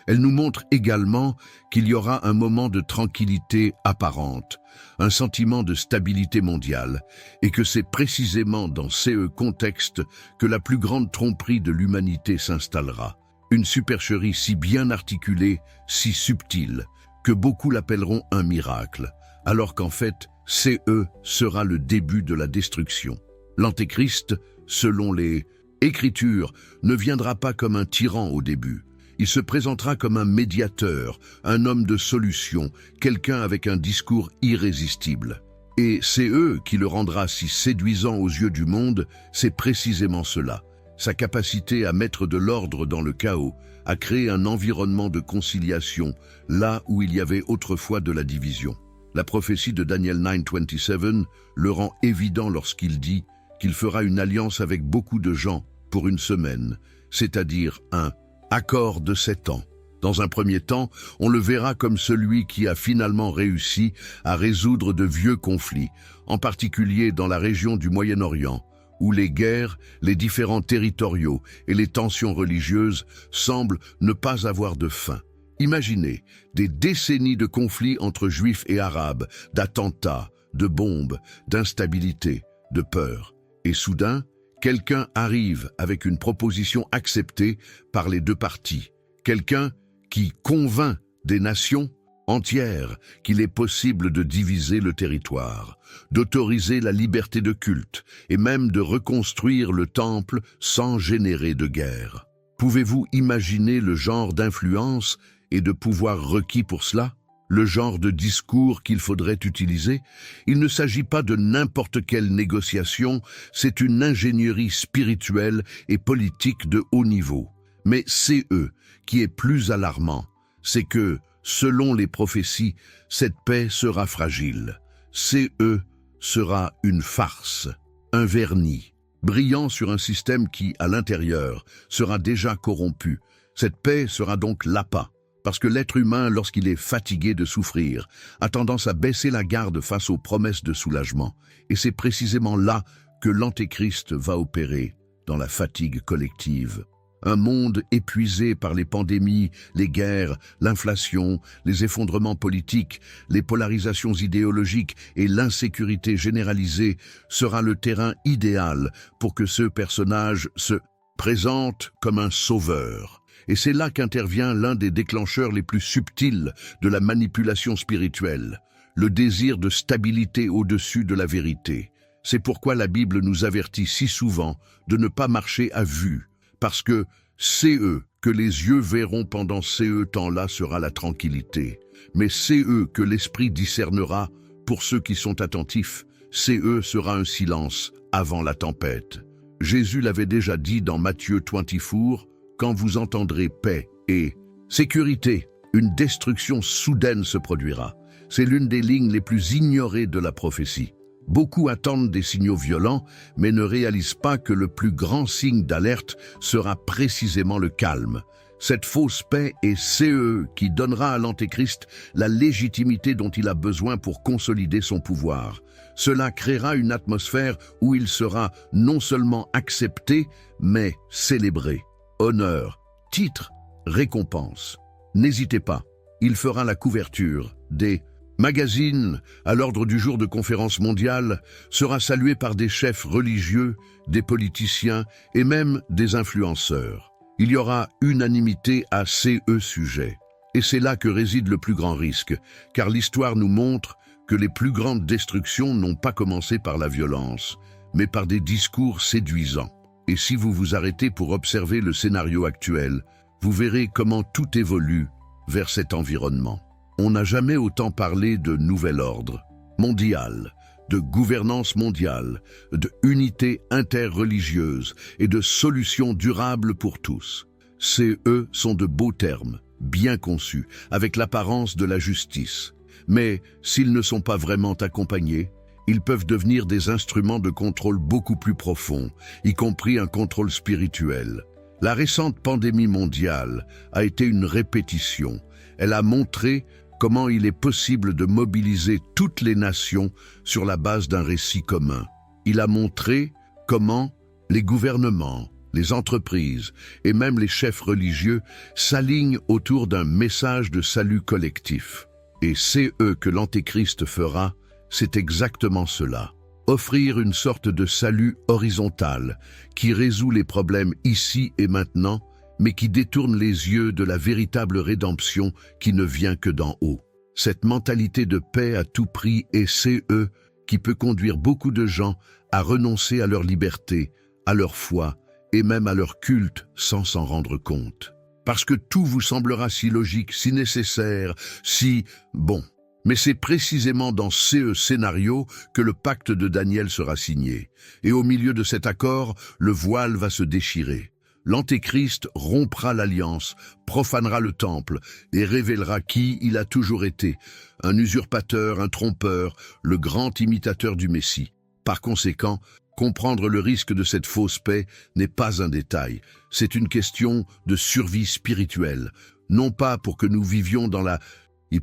Elle nous montre également qu'il y aura un moment de tranquillité apparente, un sentiment de stabilité mondiale, et que c'est précisément dans ce contexte que la plus grande tromperie de l'humanité s'installera. Une supercherie si bien articulée, si subtile, que beaucoup l'appelleront un miracle, alors qu'en fait, CE sera le début de la destruction. L'Antéchrist, selon les Écritures, ne viendra pas comme un tyran au début. Il se présentera comme un médiateur, un homme de solution, quelqu'un avec un discours irrésistible. Et c'est eux qui le rendra si séduisant aux yeux du monde, c'est précisément cela. Sa capacité à mettre de l'ordre dans le chaos, à créer un environnement de conciliation, là où il y avait autrefois de la division. La prophétie de Daniel 9:27 le rend évident lorsqu'il dit qu'il fera une alliance avec beaucoup de gens pour une semaine, c'est-à-dire un accord de 7 ans. Dans un premier temps, on le verra comme celui qui a finalement réussi à résoudre de vieux conflits, en particulier dans la région du Moyen-Orient, où les guerres, les différends territoriaux et les tensions religieuses semblent ne pas avoir de fin. Imaginez des décennies de conflits entre juifs et arabes, d'attentats, de bombes, d'instabilité, de peur. Et soudain, quelqu'un arrive avec une proposition acceptée par les deux parties. Quelqu'un qui convainc des nations entières qu'il est possible de diviser le territoire, d'autoriser la liberté de culte et même de reconstruire le temple sans générer de guerre. Pouvez-vous imaginer le genre d'influence et de pouvoir requis pour cela? Le genre de discours qu'il faudrait utiliser? Il ne s'agit pas de n'importe quelle négociation, c'est une ingénierie spirituelle et politique de haut niveau. Mais c'est qui est plus alarmant, c'est que, selon les prophéties, cette paix sera fragile. CE sera une farce, un vernis, brillant sur un système qui, à l'intérieur, sera déjà corrompu. Cette paix sera donc l'appât. Parce que l'être humain, lorsqu'il est fatigué de souffrir, a tendance à baisser la garde face aux promesses de soulagement. Et c'est précisément là que l'Antéchrist va opérer, dans la fatigue collective. Un monde épuisé par les pandémies, les guerres, l'inflation, les effondrements politiques, les polarisations idéologiques et l'insécurité généralisée sera le terrain idéal pour que ce personnage se présente comme un sauveur. Et c'est là qu'intervient l'un des déclencheurs les plus subtils de la manipulation spirituelle, le désir de stabilité au-dessus de la vérité. C'est pourquoi la Bible nous avertit si souvent de ne pas marcher à vue, parce que c'est que les yeux verront pendant ce temps-là sera la tranquillité. Mais c'est que l'esprit discernera pour ceux qui sont attentifs. C'est sera un silence avant la tempête. Jésus l'avait déjà dit dans Matthieu 24, quand vous entendrez paix et sécurité, une destruction soudaine se produira. C'est l'une des lignes les plus ignorées de la prophétie. Beaucoup attendent des signaux violents, mais ne réalisent pas que le plus grand signe d'alerte sera précisément le calme. Cette fausse paix est CE qui donnera à l'Antéchrist la légitimité dont il a besoin pour consolider son pouvoir. Cela créera une atmosphère où il sera non seulement accepté, mais célébré. Honneur, titre, récompense. N'hésitez pas, il fera la couverture des magazines à l'ordre du jour de conférences mondiales, sera salué par des chefs religieux, des politiciens et même des influenceurs. Il y aura unanimité à ces sujets. Et c'est là que réside le plus grand risque, car l'histoire nous montre que les plus grandes destructions n'ont pas commencé par la violence, mais par des discours séduisants. Et si vous vous arrêtez pour observer le scénario actuel, vous verrez comment tout évolue vers cet environnement. On n'a jamais autant parlé de nouvel ordre mondial, de gouvernance mondiale, de unité interreligieuse et de solutions durables pour tous. Ces sont de beaux termes, bien conçus, avec l'apparence de la justice. Mais s'ils ne sont pas vraiment accompagnés, ils peuvent devenir des instruments de contrôle beaucoup plus profonds, y compris un contrôle spirituel. La récente pandémie mondiale a été une répétition. Elle a montré comment il est possible de mobiliser toutes les nations sur la base d'un récit commun. Il a montré comment les gouvernements, les entreprises et même les chefs religieux s'alignent autour d'un message de salut collectif. Et c'est que l'Antéchrist fera, c'est exactement cela. Offrir une sorte de salut horizontal qui résout les problèmes ici et maintenant, mais qui détourne les yeux de la véritable rédemption qui ne vient que d'en haut. Cette mentalité de paix à tout prix est CE qui peut conduire beaucoup de gens à renoncer à leur liberté, à leur foi et même à leur culte sans s'en rendre compte. Parce que tout vous semblera si logique, si nécessaire, si bon. Mais c'est précisément dans ce scénario que le pacte de Daniel sera signé. Et au milieu de cet accord, le voile va se déchirer. L'Antéchrist rompra l'alliance, profanera le temple et révélera qui il a toujours été, un usurpateur, un trompeur, le grand imitateur du Messie. Par conséquent, comprendre le risque de cette fausse paix n'est pas un détail, c'est une question de survie spirituelle, non pas pour que nous vivions dans la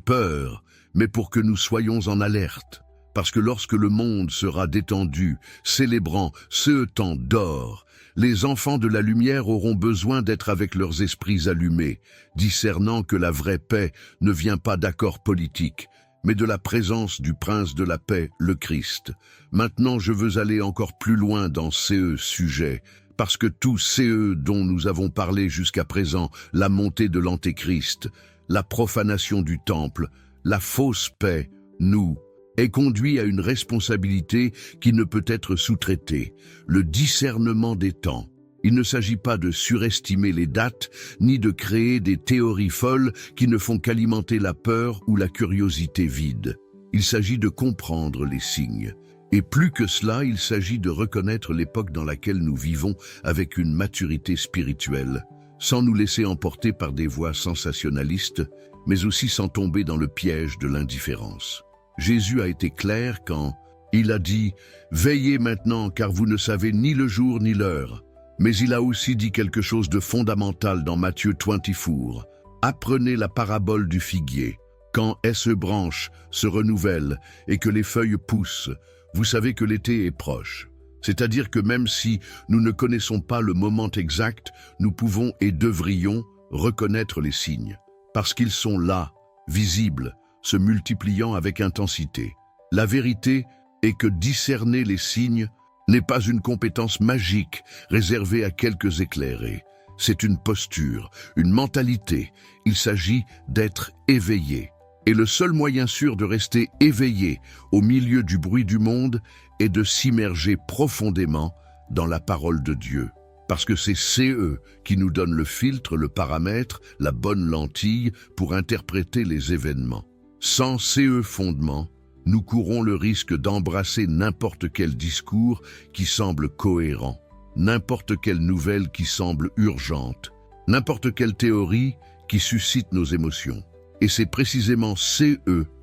peur, mais pour que nous soyons en alerte. Parce que lorsque le monde sera détendu, célébrant ce temps d'or, les enfants de la lumière auront besoin d'être avec leurs esprits allumés, discernant que la vraie paix ne vient pas d'accords politiques, mais de la présence du prince de la paix, le Christ. Maintenant, je veux aller encore plus loin dans ces sujets, parce que tous ces dont nous avons parlé jusqu'à présent, la montée de l'Antéchrist, la profanation du temple, la fausse paix, nous, est conduit à une responsabilité qui ne peut être sous-traitée, le discernement des temps. Il ne s'agit pas de surestimer les dates, ni de créer des théories folles qui ne font qu'alimenter la peur ou la curiosité vide. Il s'agit de comprendre les signes. Et plus que cela, il s'agit de reconnaître l'époque dans laquelle nous vivons avec une maturité spirituelle, sans nous laisser emporter par des voix sensationnalistes, mais aussi sans tomber dans le piège de l'indifférence. Jésus a été clair quand il a dit « Veillez maintenant car vous ne savez ni le jour ni l'heure ». Mais il a aussi dit quelque chose de fondamental dans Matthieu 24. Apprenez la parabole du figuier. Quand branche se renouvelle et que les feuilles poussent, vous savez que l'été est proche. C'est-à-dire que même si nous ne connaissons pas le moment exact, nous pouvons et devrions reconnaître les signes. Parce qu'ils sont là, visibles, se multipliant avec intensité. La vérité est que discerner les signes n'est pas une compétence magique réservée à quelques éclairés. C'est une posture, une mentalité. Il s'agit d'être éveillé. Et le seul moyen sûr de rester éveillé au milieu du bruit du monde est de s'immerger profondément dans la parole de Dieu. Parce que c'est CE qui nous donne le filtre, le paramètre, la bonne lentille pour interpréter les événements. Sans CE fondement, nous courons le risque d'embrasser n'importe quel discours qui semble cohérent, n'importe quelle nouvelle qui semble urgente, n'importe quelle théorie qui suscite nos émotions. Et c'est précisément CE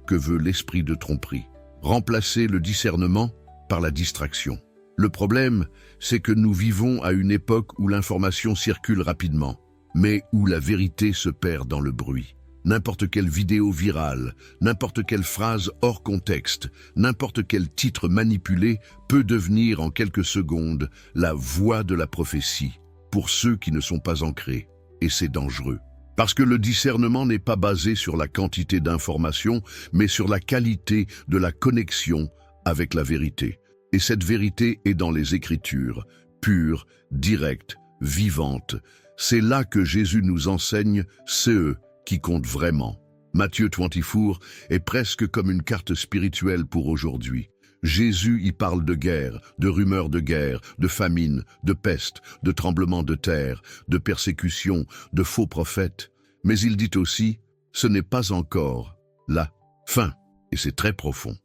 que veut l'esprit de tromperie. Remplacer le discernement par la distraction. Le problème, c'est que nous vivons à une époque où l'information circule rapidement, mais où la vérité se perd dans le bruit. N'importe quelle vidéo virale, n'importe quelle phrase hors contexte, n'importe quel titre manipulé peut devenir en quelques secondes la voix de la prophétie pour ceux qui ne sont pas ancrés. Et c'est dangereux. Parce que le discernement n'est pas basé sur la quantité d'informations, mais sur la qualité de la connexion avec la vérité. Et cette vérité est dans les Écritures, pure, directe, vivante. C'est là que Jésus nous enseigne, c'est eux qui comptent vraiment. Matthieu 24 est presque comme une carte spirituelle pour aujourd'hui. Jésus y parle de guerre, de rumeurs de guerre, de famine, de peste, de tremblements de terre, de persécution, de faux prophètes. Mais il dit aussi, ce n'est pas encore la fin. Et c'est très profond.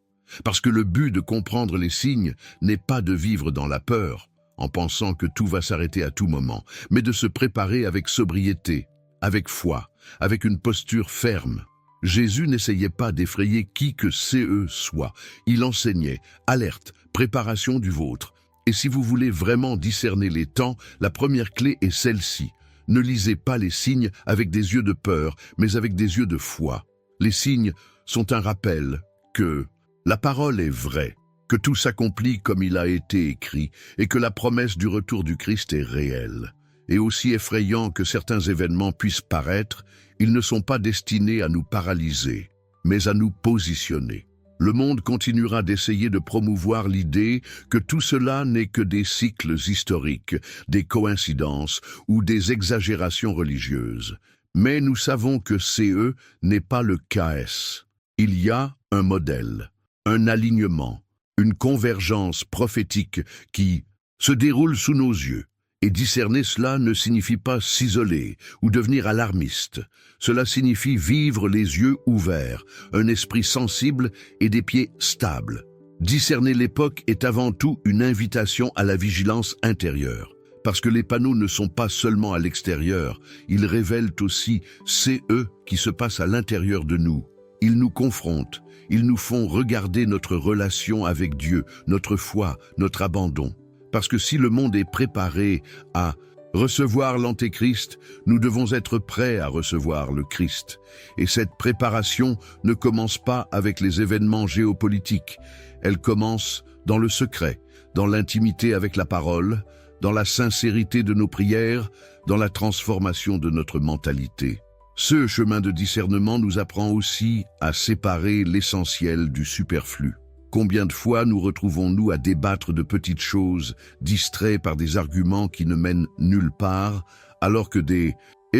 Parce que le but de comprendre les signes n'est pas de vivre dans la peur, en pensant que tout va s'arrêter à tout moment, mais de se préparer avec sobriété, avec foi, avec une posture ferme. Jésus n'essayait pas d'effrayer qui que CE soit. Il enseignait, alerte, préparation du vôtre. Et si vous voulez vraiment discerner les temps, la première clé est celle-ci. Ne lisez pas les signes avec des yeux de peur, mais avec des yeux de foi. Les signes sont un rappel que la parole est vraie, que tout s'accomplit comme il a été écrit, et que la promesse du retour du Christ est réelle. Et aussi effrayant que certains événements puissent paraître, ils ne sont pas destinés à nous paralyser, mais à nous positionner. Le monde continuera d'essayer de promouvoir l'idée que tout cela n'est que des cycles historiques, des coïncidences ou des exagérations religieuses. Mais nous savons que CE n'est pas le KS. Il y a un modèle, un alignement, une convergence prophétique qui se déroule sous nos yeux. Et discerner cela ne signifie pas s'isoler ou devenir alarmiste. Cela signifie vivre les yeux ouverts, un esprit sensible et des pieds stables. Discerner l'époque est avant tout une invitation à la vigilance intérieure. Parce que les panneaux ne sont pas seulement à l'extérieur, ils révèlent aussi CE qui se passe à l'intérieur de nous. Ils nous confrontent, ils nous font regarder notre relation avec Dieu, notre foi, notre abandon. Parce que si le monde est préparé à recevoir l'Antéchrist, nous devons être prêts à recevoir le Christ. Et cette préparation ne commence pas avec les événements géopolitiques. Elle commence dans le secret, dans l'intimité avec la parole, dans la sincérité de nos prières, dans la transformation de notre mentalité. Ce chemin de discernement nous apprend aussi à séparer l'essentiel du superflu. Combien de fois nous retrouvons-nous à débattre de petites choses, distraits par des arguments qui ne mènent nulle part, alors que des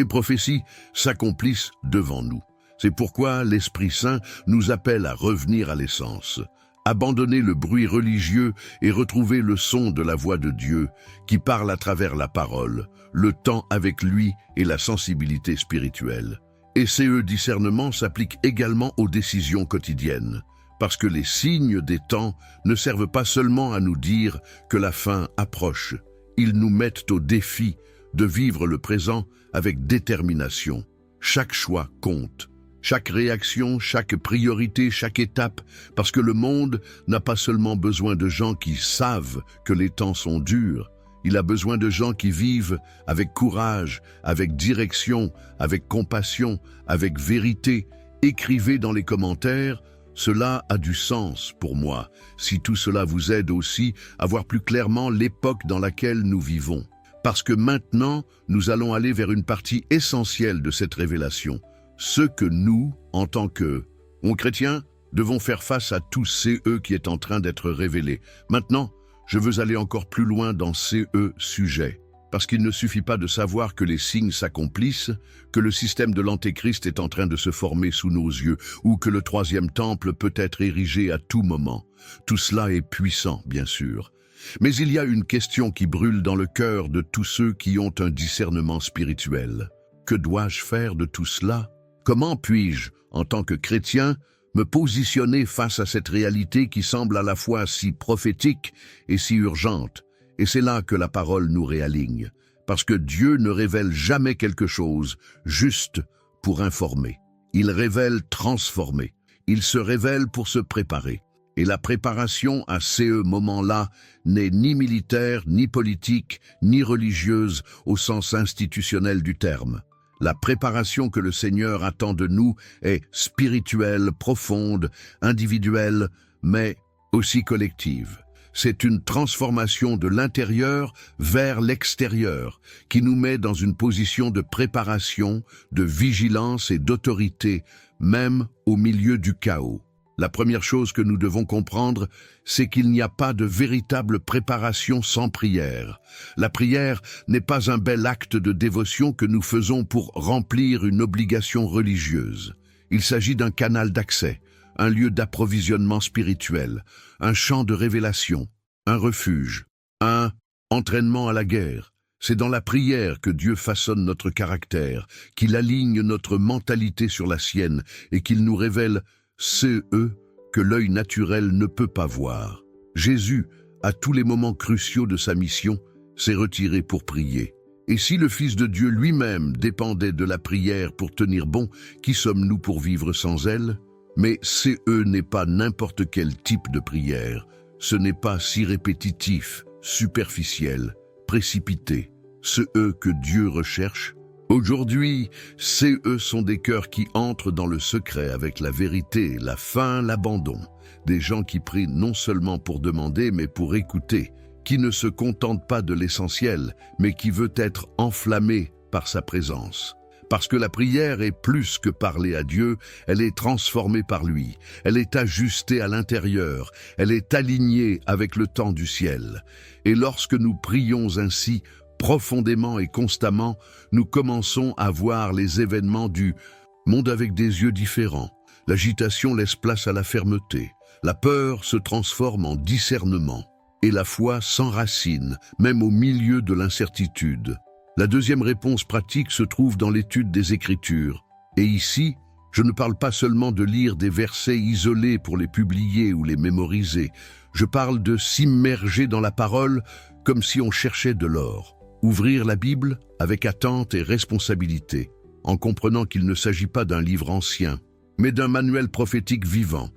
prophéties s'accomplissent devant nous. C'est pourquoi l'Esprit Saint nous appelle à revenir à l'essence, abandonner le bruit religieux et retrouver le son de la voix de Dieu qui parle à travers la parole, le temps avec lui et la sensibilité spirituelle. Et ce discernement s'applique également aux décisions quotidiennes. Parce que les signes des temps ne servent pas seulement à nous dire que la fin approche. Ils nous mettent au défi de vivre le présent avec détermination. Chaque choix compte. Chaque réaction, chaque priorité, chaque étape. Parce que le monde n'a pas seulement besoin de gens qui savent que les temps sont durs. Il a besoin de gens qui vivent avec courage, avec direction, avec compassion, avec vérité. Écrivez dans les commentaires. Cela a du sens pour moi, si tout cela vous aide aussi à voir plus clairement l'époque dans laquelle nous vivons. Parce que maintenant, nous allons aller vers une partie essentielle de cette révélation. Ce que nous, en tant que chrétiens, devons faire face à tous CE qui est en train d'être révélé. Maintenant, je veux aller encore plus loin dans CE sujet. Parce qu'il ne suffit pas de savoir que les signes s'accomplissent, que le système de l'Antéchrist est en train de se former sous nos yeux, ou que le troisième temple peut être érigé à tout moment. Tout cela est puissant, bien sûr. Mais il y a une question qui brûle dans le cœur de tous ceux qui ont un discernement spirituel. Que dois-je faire de tout cela? Comment puis-je, en tant que chrétien, me positionner face à cette réalité qui semble à la fois si prophétique et si urgente? Et c'est là que la parole nous réaligne, parce que Dieu ne révèle jamais quelque chose juste pour informer. Il révèle transformer. Il se révèle pour se préparer. Et la préparation à ces moments-là n'est ni militaire, ni politique, ni religieuse au sens institutionnel du terme. La préparation que le Seigneur attend de nous est spirituelle, profonde, individuelle, mais aussi collective. C'est une transformation de l'intérieur vers l'extérieur qui nous met dans une position de préparation, de vigilance et d'autorité, même au milieu du chaos. La première chose que nous devons comprendre, c'est qu'il n'y a pas de véritable préparation sans prière. La prière n'est pas un bel acte de dévotion que nous faisons pour remplir une obligation religieuse. Il s'agit d'un canal d'accès, un lieu d'approvisionnement spirituel, un champ de révélation, un refuge, un entraînement à la guerre. C'est dans la prière que Dieu façonne notre caractère, qu'il aligne notre mentalité sur la sienne et qu'il nous révèle ceux que l'œil naturel ne peut pas voir. Jésus, à tous les moments cruciaux de sa mission, s'est retiré pour prier. Et si le Fils de Dieu lui-même dépendait de la prière pour tenir bon, qui sommes-nous pour vivre sans elle? Mais n'est pas n'importe quel type de prière. Ce n'est pas si répétitif, superficiel, précipité. Que Dieu recherche. Aujourd'hui, sont des cœurs qui entrent dans le secret avec la vérité, la faim, l'abandon. Des gens qui prient non seulement pour demander, mais pour écouter, qui ne se contentent pas de l'essentiel, mais qui veut être enflammé par sa présence. Parce que la prière est plus que parler à Dieu, elle est transformée par lui, elle est ajustée à l'intérieur, elle est alignée avec le temps du ciel. Et lorsque nous prions ainsi, profondément et constamment, nous commençons à voir les événements du monde avec des yeux différents. L'agitation laisse place à la fermeté. La peur se transforme en discernement. Et la foi s'enracine, même au milieu de l'incertitude. La deuxième réponse pratique se trouve dans l'étude des Écritures. Et ici, je ne parle pas seulement de lire des versets isolés pour les publier ou les mémoriser. Je parle de s'immerger dans la parole comme si on cherchait de l'or. Ouvrir la Bible avec attente et responsabilité, en comprenant qu'il ne s'agit pas d'un livre ancien, mais d'un manuel prophétique vivant.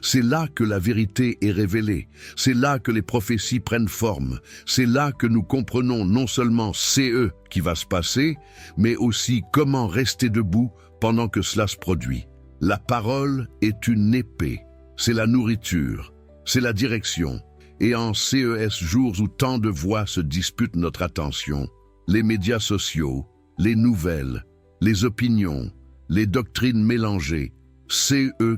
C'est là que la vérité est révélée, c'est là que les prophéties prennent forme, c'est là que nous comprenons non seulement qui va se passer, mais aussi comment rester debout pendant que cela se produit. La parole est une épée, c'est la nourriture, c'est la direction. Et en jours où tant de voix se disputent notre attention, les médias sociaux, les nouvelles, les opinions, les doctrines mélangées,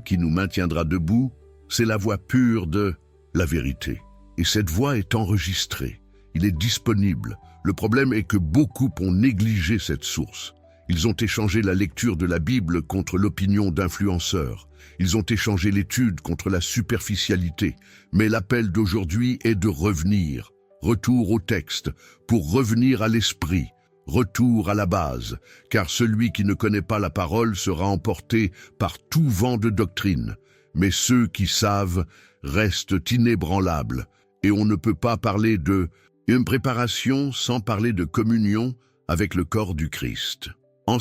qui nous maintiendra debout, c'est la voix pure de la vérité. Et cette voix est enregistrée, il est disponible. Le problème est que beaucoup ont négligé cette source. Ils ont échangé la lecture de la Bible contre l'opinion d'influenceurs. Ils ont échangé l'étude contre la superficialité. Mais l'appel d'aujourd'hui est de revenir. Retour au texte, pour revenir à l'esprit. Retour à la base, car celui qui ne connaît pas la parole sera emporté par tout vent de doctrine. Mais ceux qui savent restent inébranlables. Et on ne peut pas parler de une préparation sans parler de communion avec le corps du Christ. En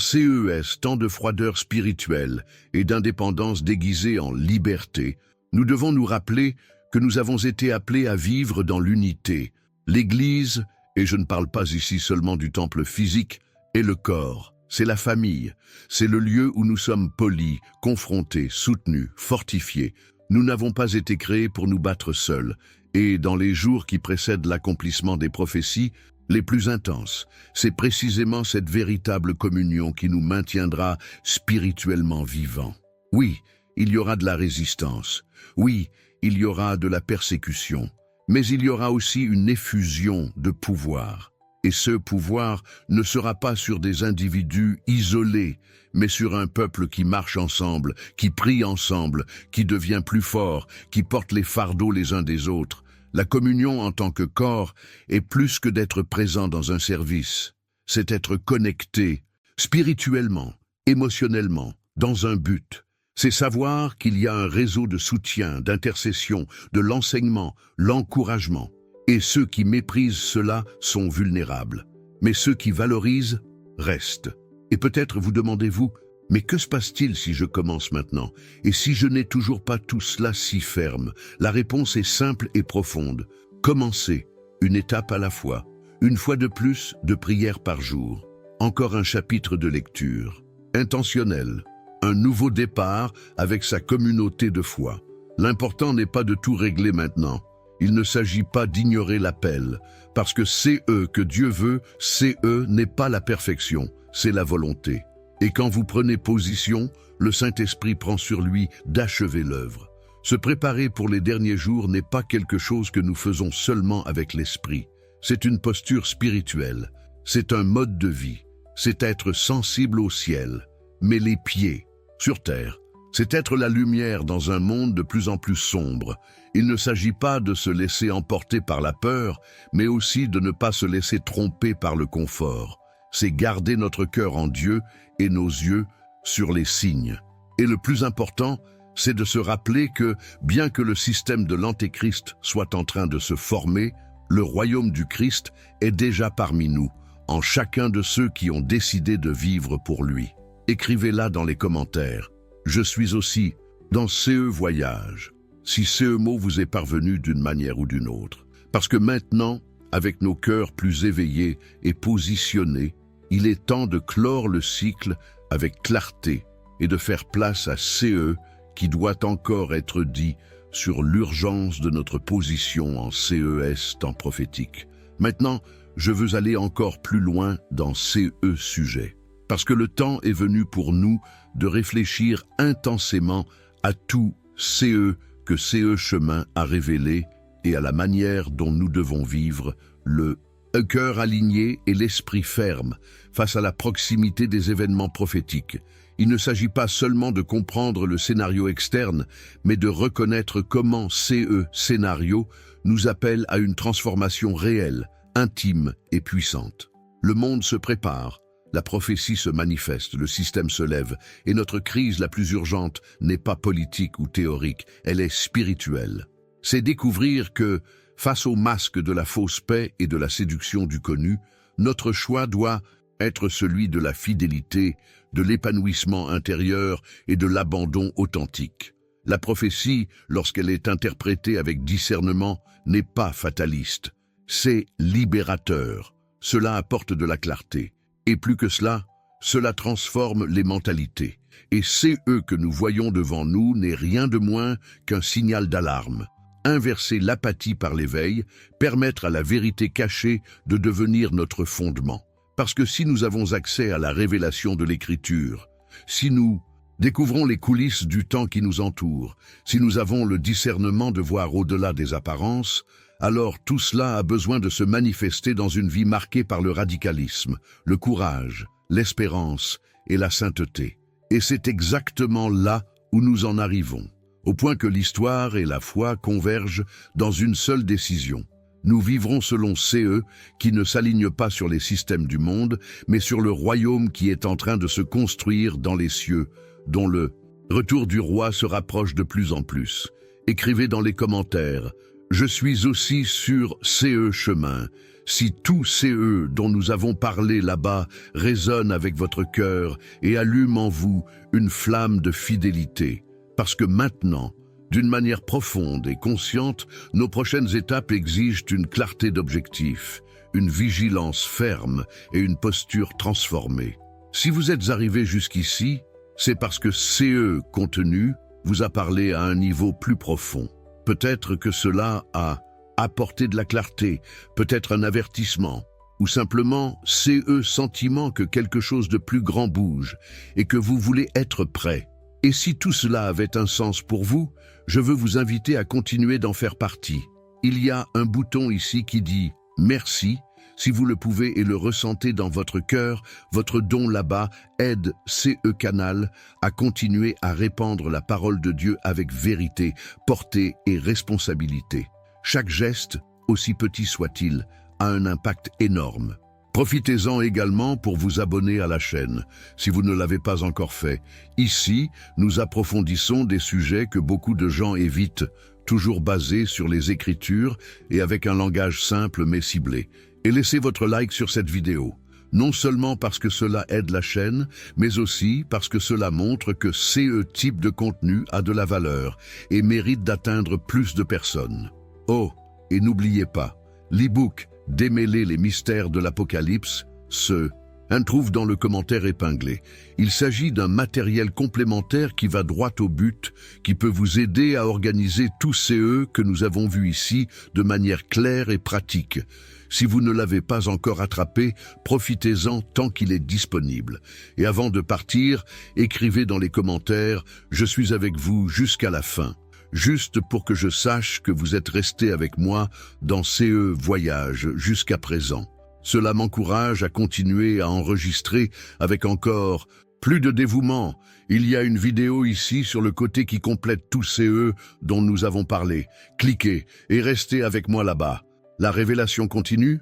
tant de froideur spirituelle et d'indépendance déguisée en liberté, nous devons nous rappeler que nous avons été appelés à vivre dans l'unité. L'Église, et je ne parle pas ici seulement du temple physique, est le corps, c'est la famille, c'est le lieu où nous sommes polis, confrontés, soutenus, fortifiés. Nous n'avons pas été créés pour nous battre seuls, et dans les jours qui précèdent l'accomplissement des prophéties, les plus intenses, c'est précisément cette véritable communion qui nous maintiendra spirituellement vivants. Oui, il y aura de la résistance. Oui, il y aura de la persécution. Mais il y aura aussi une effusion de pouvoir. Et ce pouvoir ne sera pas sur des individus isolés, mais sur un peuple qui marche ensemble, qui prie ensemble, qui devient plus fort, qui porte les fardeaux les uns des autres. La communion en tant que corps est plus que d'être présent dans un service. C'est être connecté, spirituellement, émotionnellement, dans un but. C'est savoir qu'il y a un réseau de soutien, d'intercession, de l'enseignement, l'encouragement. Et ceux qui méprisent cela sont vulnérables. Mais ceux qui valorisent restent. Et peut-être vous demandez-vous, Mais que se passe-t-il si je commence maintenant? Et si je n'ai toujours pas tout cela si ferme? La réponse est simple et profonde. Commencez, une étape à la fois. Une fois de plus, de prière par jour. Encore un chapitre de lecture. Intentionnel. Un nouveau départ avec sa communauté de foi. L'important n'est pas de tout régler maintenant. Il ne s'agit pas d'ignorer l'appel, parce que CE que Dieu veut, CE n'est pas la perfection, c'est la volonté. Et quand vous prenez position, le Saint-Esprit prend sur lui d'achever l'œuvre. Se préparer pour les derniers jours n'est pas quelque chose que nous faisons seulement avec l'esprit. C'est une posture spirituelle, c'est un mode de vie, c'est être sensible au ciel, mais les pieds sur terre. C'est être la lumière dans un monde de plus en plus sombre. Il ne s'agit pas de se laisser emporter par la peur, mais aussi de ne pas se laisser tromper par le confort. C'est garder notre cœur en Dieu et nos yeux sur les signes. Et le plus important, c'est de se rappeler que, bien que le système de l'Antéchrist soit en train de se former, le royaume du Christ est déjà parmi nous, en chacun de ceux qui ont décidé de vivre pour lui. Écrivez-la dans les commentaires. Je suis aussi dans CE Voyage, si CE mot vous est parvenu d'une manière ou d'une autre. Parce que maintenant, avec nos cœurs plus éveillés et positionnés, il est temps de clore le cycle avec clarté et de faire place à CE qui doit encore être dit sur l'urgence de notre position en CES temps prophétique. Maintenant, je veux aller encore plus loin dans CE sujet. Parce que le temps est venu pour nous de réfléchir intensément à tout CE que CE chemin a révélé et à la manière dont nous devons vivre le cœur aligné et l'esprit ferme face à la proximité des événements prophétiques. Il ne s'agit pas seulement de comprendre le scénario externe, mais de reconnaître comment CE scénario nous appelle à une transformation réelle, intime et puissante. Le monde se prépare. La prophétie se manifeste, le système se lève, et notre crise la plus urgente n'est pas politique ou théorique, elle est spirituelle. C'est découvrir que, face au masque de la fausse paix et de la séduction du connu, notre choix doit être celui de la fidélité, de l'épanouissement intérieur et de l'abandon authentique. La prophétie, lorsqu'elle est interprétée avec discernement, n'est pas fataliste, c'est libérateur. Cela apporte de la clarté. Et plus que cela, cela transforme les mentalités. Et CE que nous voyons devant nous n'est rien de moins qu'un signal d'alarme. Inverser l'apathie par l'éveil, permettre à la vérité cachée de devenir notre fondement. Parce que si nous avons accès à la révélation de l'Écriture, si nous découvrons les coulisses du temps qui nous entoure, si nous avons le discernement de voir au-delà des apparences, alors tout cela a besoin de se manifester dans une vie marquée par le radicalisme, le courage, l'espérance et la sainteté. Et c'est exactement là où nous en arrivons, au point que l'histoire et la foi convergent dans une seule décision. Nous vivrons selon CE qui ne s'aligne pas sur les systèmes du monde, mais sur le royaume qui est en train de se construire dans les cieux, dont le retour du roi se rapproche de plus en plus. Écrivez dans les commentaires. Je suis aussi sur CE chemin. Si tout CE dont nous avons parlé là-bas résonne avec votre cœur et allume en vous une flamme de fidélité. Parce que maintenant, d'une manière profonde et consciente, nos prochaines étapes exigent une clarté d'objectif, une vigilance ferme et une posture transformée. Si vous êtes arrivé jusqu'ici, c'est parce que CE contenu vous a parlé à un niveau plus profond. Peut-être que cela a apporté de la clarté, peut-être un avertissement, ou simplement CE sentiment que quelque chose de plus grand bouge et que vous voulez être prêt. Et si tout cela avait un sens pour vous, je veux vous inviter à continuer d'en faire partie. Il y a un bouton ici qui dit « Merci ». Si vous le pouvez et le ressentez dans votre cœur, votre don là-bas aide CE Canal à continuer à répandre la parole de Dieu avec vérité, portée et responsabilité. Chaque geste, aussi petit soit-il, a un impact énorme. Profitez-en également pour vous abonner à la chaîne, si vous ne l'avez pas encore fait. Ici, nous approfondissons des sujets que beaucoup de gens évitent, toujours basés sur les Écritures et avec un langage simple mais ciblé. Et laissez votre like sur cette vidéo. non seulement parce que cela aide la chaîne, mais aussi parce que cela montre que ce type de contenu a de la valeur et mérite d'atteindre plus de personnes. Oh, et n'oubliez pas, l'e-book « Démêler les mystères de l'Apocalypse », un trouve dans le commentaire épinglé. Il s'agit d'un matériel complémentaire qui va droit au but, qui peut vous aider à organiser tous ces que nous avons vus ici de manière claire et pratique. Si vous ne l'avez pas encore attrapé, profitez-en tant qu'il est disponible. Et avant de partir, écrivez dans les commentaires « Je suis avec vous jusqu'à la fin », juste pour que je sache que vous êtes resté avec moi dans ces voyages jusqu'à présent. Cela m'encourage à continuer à enregistrer avec encore plus de dévouement. Il y a une vidéo ici sur le côté qui complète tous ces dont nous avons parlé. Cliquez et restez avec moi là-bas. La révélation continue.